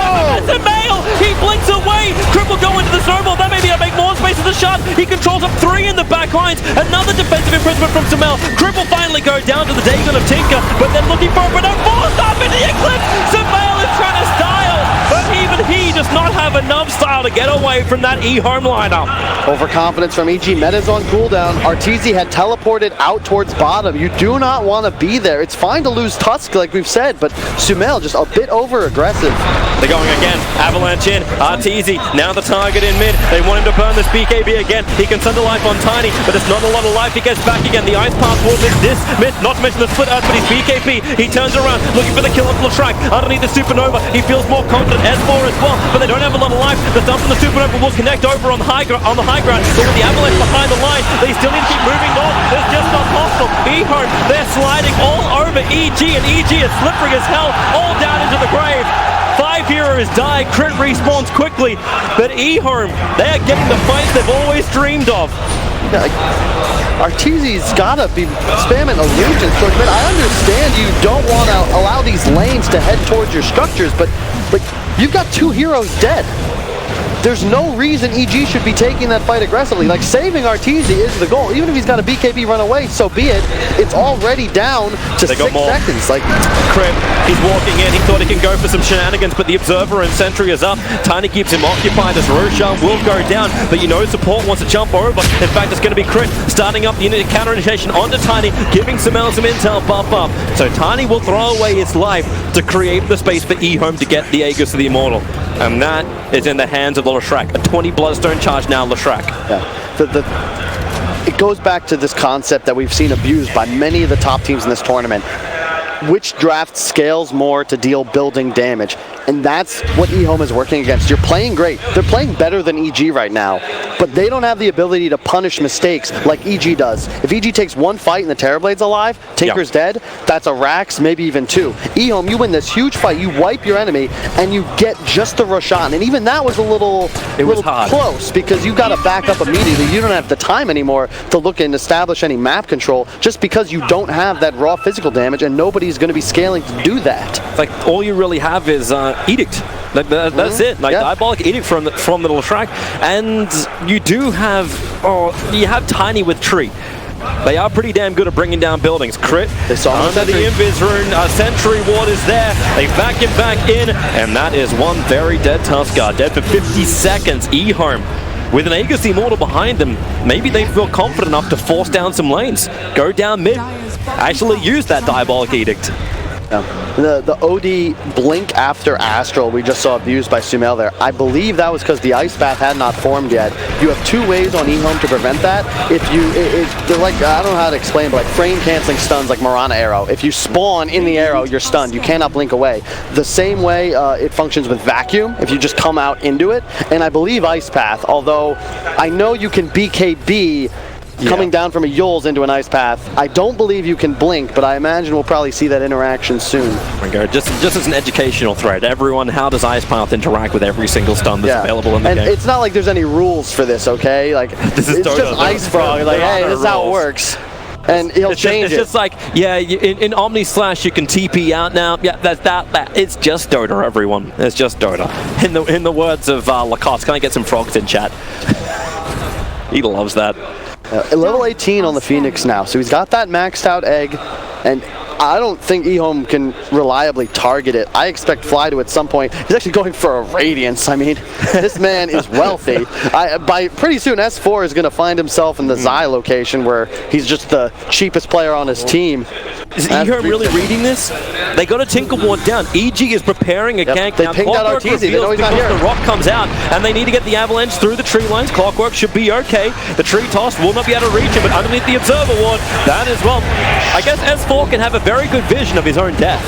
Sumail! He blinks away. Cripple go into the snowball. That may be able to make more space in the shot. He controls up 3 in the back lines. Another defensive imprisonment from Sumail. Cripple finally go down to the Dagon of Tinker, but they're looking for a force up in the Eclipse. Sumail is trying to style, but even he does not have enough style to get away from that Ehome lineup. Overconfidence from EG. Meta's on cooldown. Arteezy had teleported out towards bottom. You do not want to be there. It's fine to lose Tusk, like we've said, but Sumail just a bit over-aggressive. They're going again. Avalanche in. Arteezy now the target in mid. They want him to burn this BKB again. He can send a life on Tiny, but it's not a lot of life. He gets back again. The ice path will miss this. Not to mention the split earth, but he's BKB. He turns around looking for the kill of Leshrac underneath the Supernova. He feels more confident. S4 as well, but they don't have a lot of life. The dump from the Supernova will connect over on the high ground, but with the avalanche behind the line, they still need to keep moving north. It's just not possible. Ehome, they're sliding all over EG, and EG is slippery as hell, all down into the grave. 5 heroes die, crit respawns quickly, but Ehome, they are getting the fights they've always dreamed of. Yeah, Arteezy's gotta be spamming illusions towards mid. I understand you don't want to allow these lanes to head towards your structures, but you've got 2 heroes dead. There's no reason EG should be taking that fight aggressively. Like, saving Arteezy is the goal. Even if he's got a BKB run away, so be it. It's already down to 6 seconds. Like, Crip, he's walking in. He thought he can go for some shenanigans, but the Observer and Sentry is up. Tiny keeps him occupied as Roshan will go down, but you know support wants to jump over. In fact, it's going to be Crit starting up the counter initiation onto Tiny, giving Sumail some intel buff up. So Tiny will throw away his life to create the space for Ehome to get the Aegis of the Immortal. And that is in the hands of Leshrac. A 20 Bloodstone charge now, Leshrac. Yeah. It goes back to this concept that we've seen abused by many of the top teams in this tournament. Which draft scales more to deal building damage? And that's what Ehome is working against. You're playing great. They're playing better than EG right now, but they don't have the ability to punish mistakes like EG does. If EG takes 1 fight and the Terrorblade's alive, Tinker's dead, that's a Rax, maybe even 2. Ehome, you win this huge fight, you wipe your enemy, and you get just the Roshan. And even that was a little close, because you got to back up immediately. You don't have the time anymore to look and establish any map control, just because you don't have that raw physical damage, and nobody's going to be scaling to do that. Like, all you really have is Edict. Like, that's it. Like, Diabolic Edict from the Leshrac. And you do have, you have Tiny with Tree. They are pretty damn good at bringing down buildings. Crit under the Invis rune. Sentry ward is there. They back him back in, and that is one very dead Tuskar. Dead for 50 seconds. Ehome, with an Aegis the Immortal behind them, maybe they feel confident enough to force down some lanes. Go down mid. Actually use that Diabolic Edict. The OD blink after Astral we just saw abused by Sumail there. I believe that was because the Ice Path had not formed yet. You have 2 ways on Ehome to prevent that. If you, they're like, I don't know how to explain, but like frame canceling stuns like Mirana Arrow. If you spawn in the arrow, you're stunned. You cannot blink away. The same way it functions with Vacuum, if you just come out into it. And I believe Ice Path, although I know you can BKB coming down from a Yules into an Ice Path. I don't believe you can blink, but I imagine we'll probably see that interaction soon. Just as an educational thread, everyone, how does Ice Path interact with every single stun that's available in the game? And it's not like there's any rules for this, okay? Like, this is it's Dota, just Ice Frog. Like, hey, this is how it works. And he'll change it. It's just like, yeah, in Omni Slash you can TP out now. Yeah, that. It's just Dota, everyone. It's just Dota. In the words of Lacoste, can I get some frogs in chat? He loves that. Level 18 on the Phoenix now, so he's got that maxed out egg, and I don't think Ehome can reliably target it. I expect Fly to at some point. He's actually going for a Radiance. I mean, this man is wealthy. By pretty soon, S4 is going to find himself in the Zai location where he's just the cheapest player on his team. Is Ehome really reading this? They got a Tinker Ward down. EG is preparing a gank they now. pinged out Clockwork Arteezy. They know reveals he's not because here. the rock comes out, and they need to get the avalanche through the tree lines. Clockwork should be okay. The tree toss will not be able to reach him, but underneath the Observer Ward, that as well. I guess S4 can have a very good vision of his own death.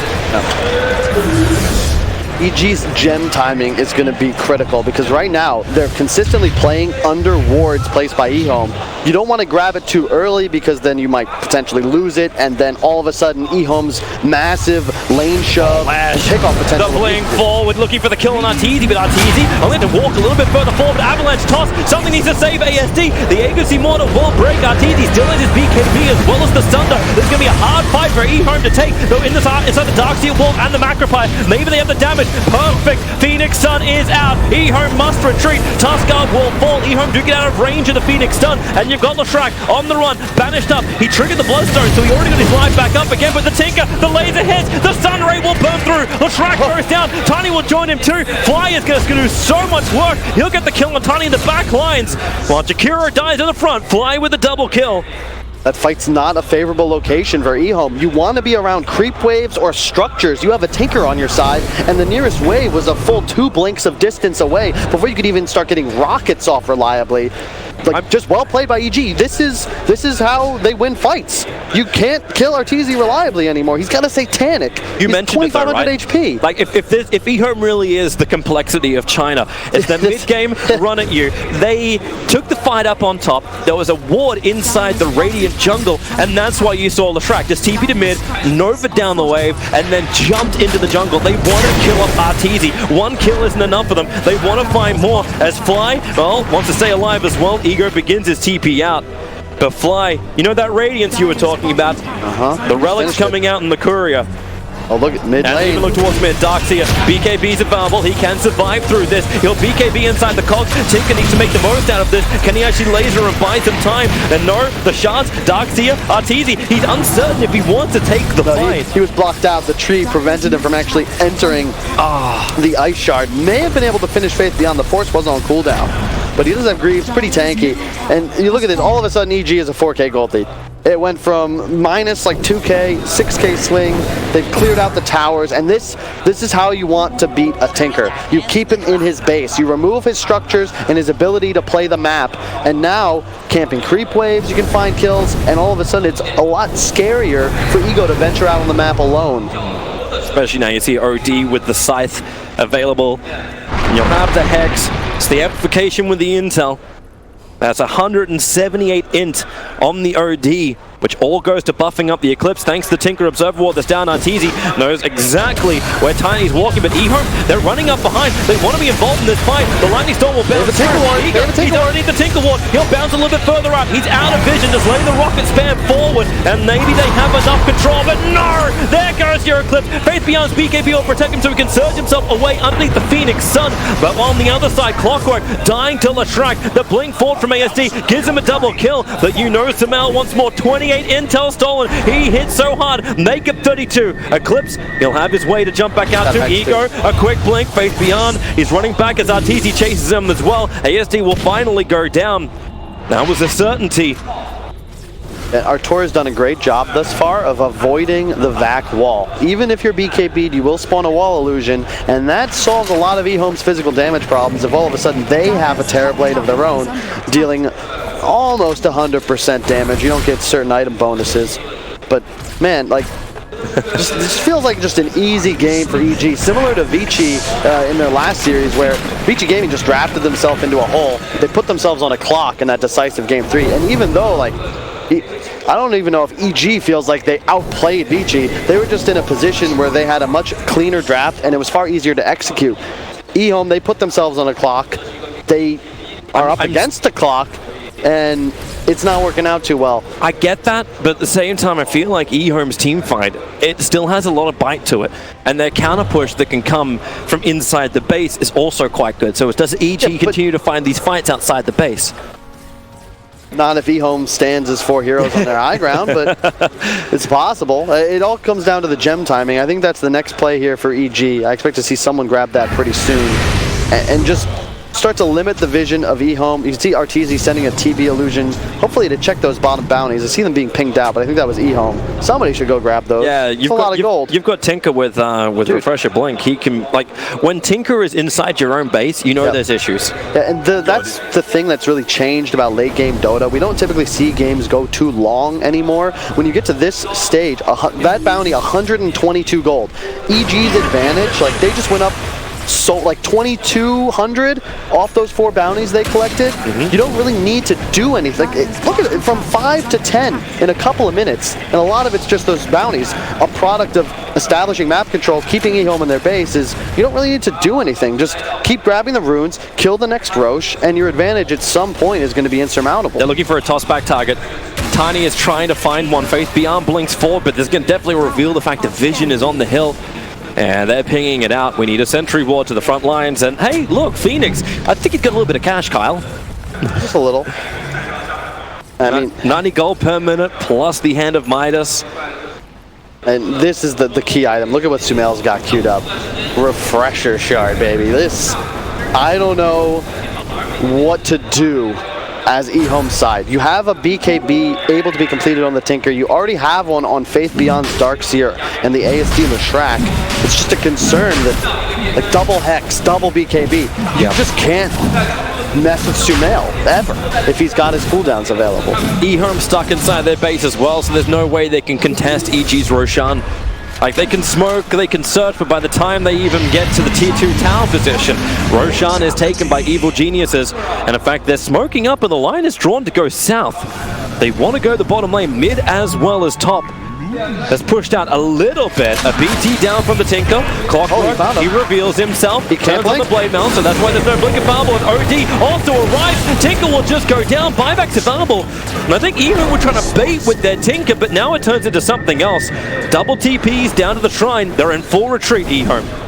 EG's gem timing is going to be critical because right now they're consistently playing under wards placed by Ehome. You don't want to grab it too early because then you might potentially lose it, and then all of a sudden Ehome's massive lane shove kickoff potential. Doubling forward, looking for the kill on Arteezy, but Arteezy only had to walk a little bit further forward. Avalanche toss, something needs to save ASD. The Aegis Immortal will break. Arteezy still in his BKB as well as the Sunder. There's going to be a hard fight for Ehome to take, though inside the Darkseer Wolf and the Macropie. Maybe they have the damage. Perfect. Phoenix Sun is out. Ehome must retreat. Tuskar will fall. Ehome do get out of range of the Phoenix Sun, and you've got Leshrac on the run, banished up. He triggered the Bloodstone, so he already got his life back up again, but the Tinker, the laser hits, the Sun Ray will burn through. Leshrac goes down. Tiny will join him too. Fly is going to do so much work. He'll get the kill on Tiny in the back lines, while Jakiro dies in the front. Fly with a double kill. That fight's not a favorable location for Ehome. You want to be around creep waves or structures. You have a Tinker on your side, and the nearest wave was a full 2 blinks of distance away before you could even start getting rockets off reliably. Like, just well played by EG. This is how they win fights. You can't kill Arteezy reliably anymore. He's got a Satanic. You mentioned 2,500 right? HP. Like if Ehome really is the complexity of China, it's the mid-game run at you. They took the fight up on top. There was a ward inside the Radiant jungle, and that's why you saw Leshrac just TP to mid, Nova down the wave, and then jumped into the jungle. They want to kill up Arteezy. 1 kill isn't enough for them. They want to find more. As Fly, well, wants to stay alive as well. Ego begins his TP out. But Fly, you know that Radiance you were talking about? The Relic's coming out in the Courier. Oh, look at mid And lane. even look towards mid. Darkseer. BKB's available. He can survive through this. He'll BKB inside the cogs. Tinker needs to make the most out of this. Can he actually laser and buy some time? And no, the shots. Darkseer, Arteezy. He's uncertain if he wants to take the fight. He was blocked out. The tree prevented him from actually entering the Ice Shard. May have been able to finish Faith Beyond. The Force wasn't on cooldown. But he does have Greaves, pretty tanky. And you look at it, all of a sudden EG is a 4K gold lead. It went from minus like 2K, 6K swing. They've cleared out the towers, and this is how you want to beat a Tinker. You keep him in his base. You remove his structures and his ability to play the map. And now, camping creep waves, you can find kills, and all of a sudden it's a lot scarier for Ego to venture out on the map alone. Especially now you see OD with the Scythe available. And you'll have the Hex. It's the amplification with the intel. That's 178 int on the OD, which all goes to buffing up the Eclipse. Thanks to the Tinker Observer Ward that's down. Arteezy knows exactly where Tiny's walking, but Ehome, they're running up behind. They want to be involved in this fight. The Lightning Storm will bounce. He's underneath the Tinker Ward. He'll bounce a little bit further out. He's out of vision, just letting the rocket spam forward, and maybe they have enough control, but no! There goes your Eclipse. Faith Beyond's BKB will protect him so he can surge himself away underneath the Phoenix Sun, but on the other side, Clockwork dying to Leshrac. The blink forward from ASD gives him a double kill, but you know Sumail once more. 28 intel stolen. He hit so hard. Make it 32. Eclipse, he'll have his way to jump back out to Ego. A quick blink. Faith Beyond. He's running back as Arteezy chases him as well. ASD will finally go down. That was a certainty. Artur has done a great job thus far of avoiding the vac wall. Even if you're BKB'd, you will spawn a wall illusion, and that solves a lot of Ehome's physical damage problems if all of a sudden they have a Terrorblade of their own, dealing almost 100% damage. You don't get certain item bonuses, but man, like, this feels like just an easy game for EG, similar to Vici in their last series, where Vici Gaming just drafted themselves into a hole. They put themselves on a clock in that decisive game 3, and even though, like, I don't even know if EG feels like they outplayed Vici, they were just in a position where they had a much cleaner draft, and it was far easier to execute. Ehome, they put themselves on a clock. They are up against the clock, and it's not working out too well. I get that, but at the same time, I feel like Ehome's team fight, it still has a lot of bite to it. And their counter push that can come from inside the base is also quite good. So does EG continue to find these fights outside the base? Not if Ehome stands as 4 heroes on their high ground, but it's possible. It all comes down to the gem timing. I think that's the next play here for EG. I expect to see someone grab that pretty soon and just start to limit the vision of Ehome. You can see Arteezy sending a TB illusion, hopefully to check those bottom bounties. I see them being pinged out, but I think that was Ehome. Somebody should go grab those. Yeah, you've got a lot of gold. You've got Tinker with Refresher Blink. He can, like, when Tinker is inside your own base, you know there's issues. Yeah, and that's the thing that's really changed about late game Dota. We don't typically see games go too long anymore. When you get to this stage, that bounty 122 gold. EG's advantage, like, they just went up so like 2,200 off those 4 bounties they collected. You don't really need to do anything. Look at it, from 5 to 10 in a couple of minutes, and a lot of it's just those bounties. A product of establishing map control, keeping Ehome in their base is you don't really need to do anything. Just keep grabbing the runes, kill the next Roche, and your advantage at some point is going to be insurmountable. They're looking for a toss-back target. Tiny is trying to find one. Faith Beyond blinks forward, but this can definitely reveal the fact that Vision is on the hill. And they're pinging it out. We need a sentry ward to the front lines. And hey, look, Phoenix. I think he's got a little bit of cash, Kyle. Just a little. I mean, 90 gold per minute plus the Hand of Midas. And this is the key item. Look at what Sumail's got queued up. Refresher Shard, baby. This, I don't know what to do as Ehome's side. You have a BKB able to be completed on the Tinker. You already have one on Faith Beyond's Darkseer and the ASD Leshrac. It's just a concern that, like, double Hex, double BKB, you just can't mess with Sumail, ever, if he's got his cooldowns available. Ehome stuck inside their base as well, so there's no way they can contest EG's Roshan. Like, they can smoke, they can search, but by the time they even get to the tier 2 tower position, Roshan is taken by evil geniuses. And in fact, they're smoking up and the line is drawn to go south. They want to go the bottom lane, mid as well as top. Has pushed out a little bit. A BT down from the Tinker. Clockwork, he reveals himself. He turns on the Blade Mount, so that's why there's no blink available. And OD also arrives, and Tinker will just go down. Buybacks available. And I think Ehome were trying to bait with their Tinker, but now it turns into something else. Double TPs down to the shrine. They're in full retreat, Ehome.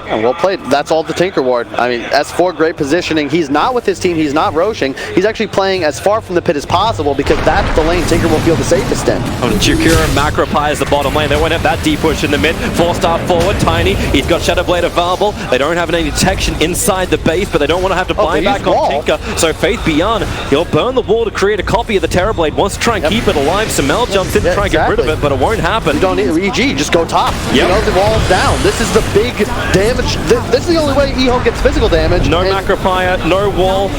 Yeah, well played. That's all the Tinker Ward. I mean, S4, great positioning. He's not with his team. He's not roshing. He's actually playing as far from the pit as possible because that's the lane Tinker will feel the safest in. Oh, Chukura Macropie is the bottom lane. They won't have that deep push in the mid. 4-star forward, Tiny. He's got Shadow Blade available. They don't have any detection inside the base, but they don't want to have to buy back on Tinker. So Faith Beyond, he'll burn the wall to create a copy of the Terrorblade. Wants to try and keep it alive. Sumail jumps in to try and get rid of it, but it won't happen. You don't need EG, just go top. You know, the wall's down. This is the big damage. This is the only way Ehome gets physical damage. No Macropire, no wall.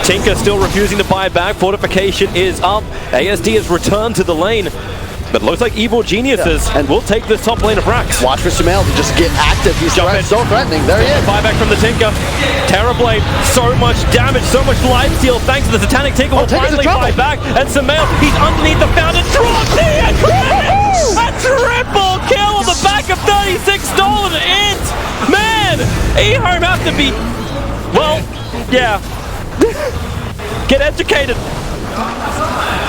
Tinker still refusing to buy back. Fortification is up. ASD has returned to the lane. But looks like evil geniuses and will take this top lane of Rax. Watch for Sumail to just get active. He's so threatening. There he is. Buyback from the Tinker. Terrorblade, so much damage, so much life steal thanks to the Satanic Tinker will finally buy back. And Sumail, he's underneath the fountain. Drops it! A triple kill on the back of 36 stolen int! Man! Ehome have to be... Well, yeah. Get educated.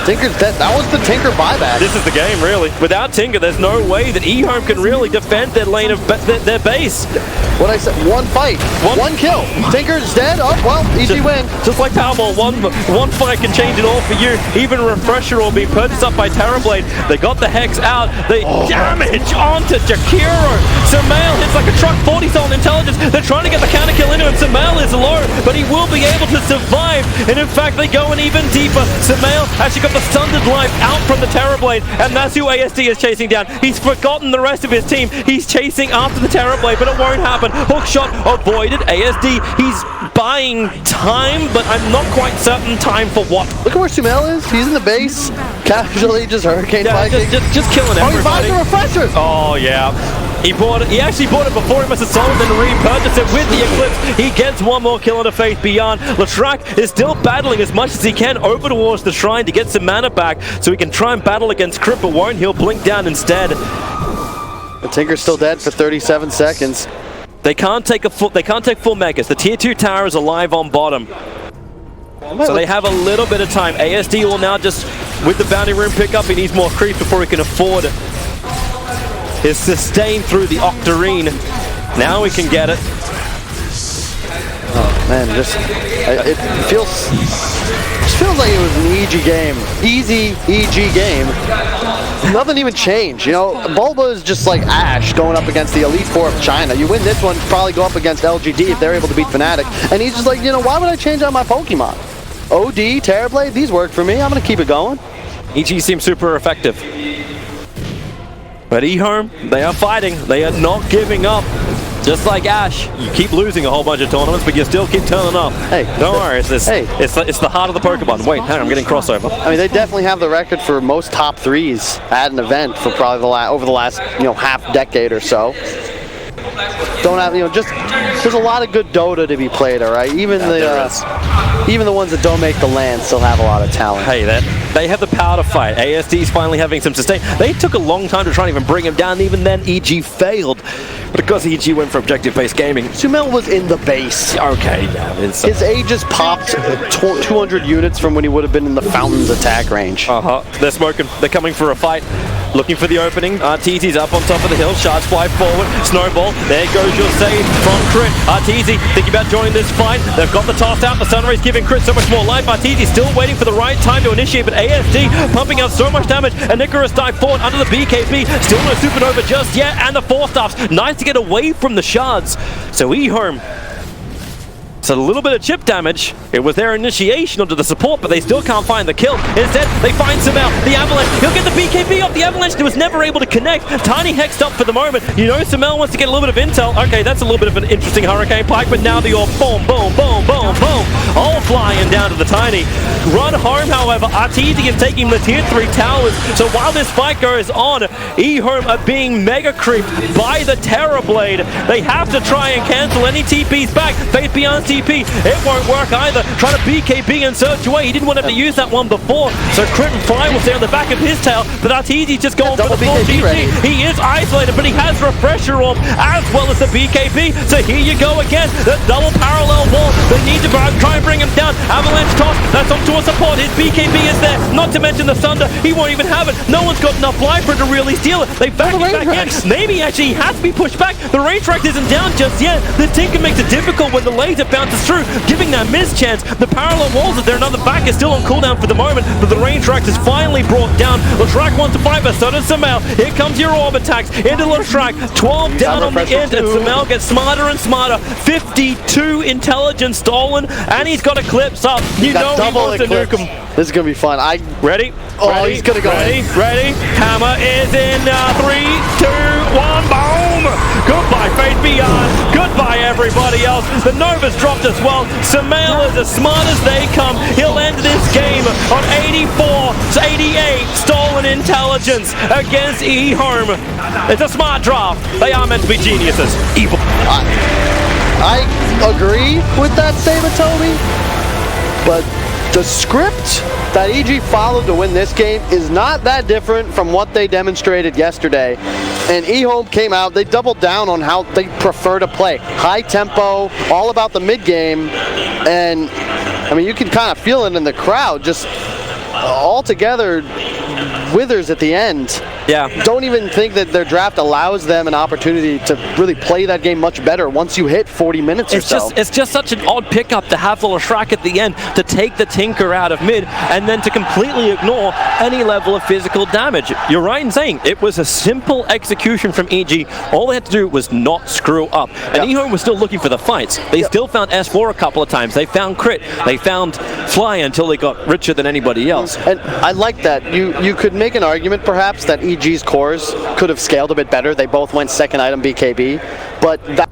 Tinker's dead. That was the Tinker buyback. This is the game, really. Without Tinker, there's no way that Ehome can really defend their lane of their base. What I said, one fight, one kill. Tinker's dead. Oh, well, easy win. Just like Powerball, one fight can change it all for you. Even Refresher will be purchased up by Terrorblade. They got the Hex out. They damage onto Jakiro. Sumail hits like a truck, 40 soul intelligence. They're trying to get the counter kill into him. Sumail is low, but he will be able to survive. And in fact, they go in even deeper. Sumail actually got got the Sundered Life out from the Terrorblade, and that's who ASD is chasing down. He's forgotten the rest of his team. He's chasing after the Terrorblade, but it won't happen. Hook shot avoided. ASD, he's buying time, but I'm not quite certain time for what. Look at where Sumail is. He's in the base, casually just hurricane fighting. Just killing everybody. Oh, he buys the refreshers. Oh, yeah. He actually bought it before he must have sold it and repurchased it with the Eclipse. He gets one more kill on the Faith Beyond. Latrak is still battling as much as he can over towards the Shrine to get some mana back so he can try and battle against Crypt, but won't. He'll blink down instead. The Tinker's still dead for 37 seconds. They can't take full megas. The tier 2 tower is alive on bottom. So they have a little bit of time. ASD will now just, with the bounty room pickup, he needs more creep before he can afford his sustain through the Octarine. Now he can get it. Oh man, it feels like it was an EG game. Easy EG game. Nothing even changed, you know. Bulba is just like Ash going up against the Elite Four of China. You win this one, probably go up against LGD if they're able to beat Fnatic. And he's just like, you know, why would I change out my Pokemon? OD, Terrorblade, these work for me. I'm gonna keep it going. EG seems super effective. But Ehome, they are fighting. They are not giving up. Just like Ash, you keep losing a whole bunch of tournaments, but you still keep turning up. Hey, don't worry, it's the heart of the Pokemon. Wait, hang on, I'm getting crossover. I mean, they definitely have the record for most top 3s at an event for probably over the last, you know, half decade or so. Don't have, you know, just there's a lot of good Dota to be played, all right. Even the ones that don't make the land still have a lot of talent. Hey, they have the power to fight. ASD's finally having some sustain. They took a long time to try and even bring him down. Even then, EG failed. But because EG went for objective-based gaming. Sumail was in the base. Okay, yeah. His Aegis popped 200 units from when he would have been in the Fountain's attack range. They're smoking. They're coming for a fight. Looking for the opening. TZ's up on top of the hill. Shards fly forward. Snowball. There goes your save from Crit. TZ thinking about joining this fight. They've got the toss out. The Sunray's giving Crit so much more life. TZ still waiting for the right time to initiate, but ASD pumping out so much damage. And Icarus dive forward under the BKB. Still no supernova just yet. And the 4-staffs. Nice to get away from the shards. So Ehome. So a little bit of chip damage. It was their initiation onto the support, but they still can't find the kill. Instead, they find Sumail. The Avalanche. He'll get the BKB off the Avalanche. He was never able to connect. Tiny hexed up for the moment. You know Sumail wants to get a little bit of intel. Okay, that's a little bit of an interesting Hurricane Pike, but now the orb. Boom, boom, boom, boom, boom. All flying down to the Tiny. Run home, however. RTZ is taking the tier 3 towers. So while this fight goes on, Ehome are being mega creeped by the Terrorblade. They have to try and cancel any TPs back. Faith Beyond TP. It won't work either. Trying to BKB and search away. He didn't want to have to use that one before. So Crit and Fly will stay on the back of his tail. But RTZ's just going for the full GG. He is isolated, but he has Refresher Orb as well as the BKB. So here you go again. The double parallel wall. They need to try and bring him down. Avalanche toss. That's onto a support. His BKB is there. Not to mention the Thunder. He won't even have it. No one's got enough life for it to really steal it. They back it back in. Maybe actually he has to be pushed back. The Range Track isn't down just yet. The Tinker makes it difficult when the laser bounces through, giving that mischance. The parallel walls are there. Another back is still on cooldown for the moment, but the Range Track is finally brought down. Latrak wants to fight, but so does Sumail. Here comes your orb attacks into Latrak. 12 down on the end, and Sumail gets smarter and smarter. 52 intelligence stolen, and he's got Eclipse up. You know he wants to nuke him. This is gonna be fun. Ready? Oh, he's gonna go. Ready? Hammer is in 3, 2, 1, boom! Goodbye, Faith Beyond. Goodbye, everybody else. The Nova's dropped as well. Sumail is as smart as they come. He'll end this game on 84 to 88 stolen intelligence against Ehome. It's a smart draft. They are meant to be geniuses. Evil. I agree with that statement, Toby, but the script that EG followed to win this game is not that different from what they demonstrated yesterday. And Ehome came out, they doubled down on how they prefer to play. High tempo, all about the mid game. And I mean, you can kind of feel it in the crowd. Just altogether, withers at the end. Yeah. Don't even think that their draft allows them an opportunity to really play that game much better once you hit 40 minutes or so. It's just such an odd pickup to have Shrek at the end to take the Tinker out of mid and then to completely ignore any level of physical damage. You're right in saying it was a simple execution from EG. All they had to do was not screw up. And Ehome was still looking for the fights. They still found S4 a couple of times. They found Crit. They found Fly until they got richer than anybody else. And I like that. You could make an argument perhaps that EG's cores could have scaled a bit better. They both went second item BKB, but that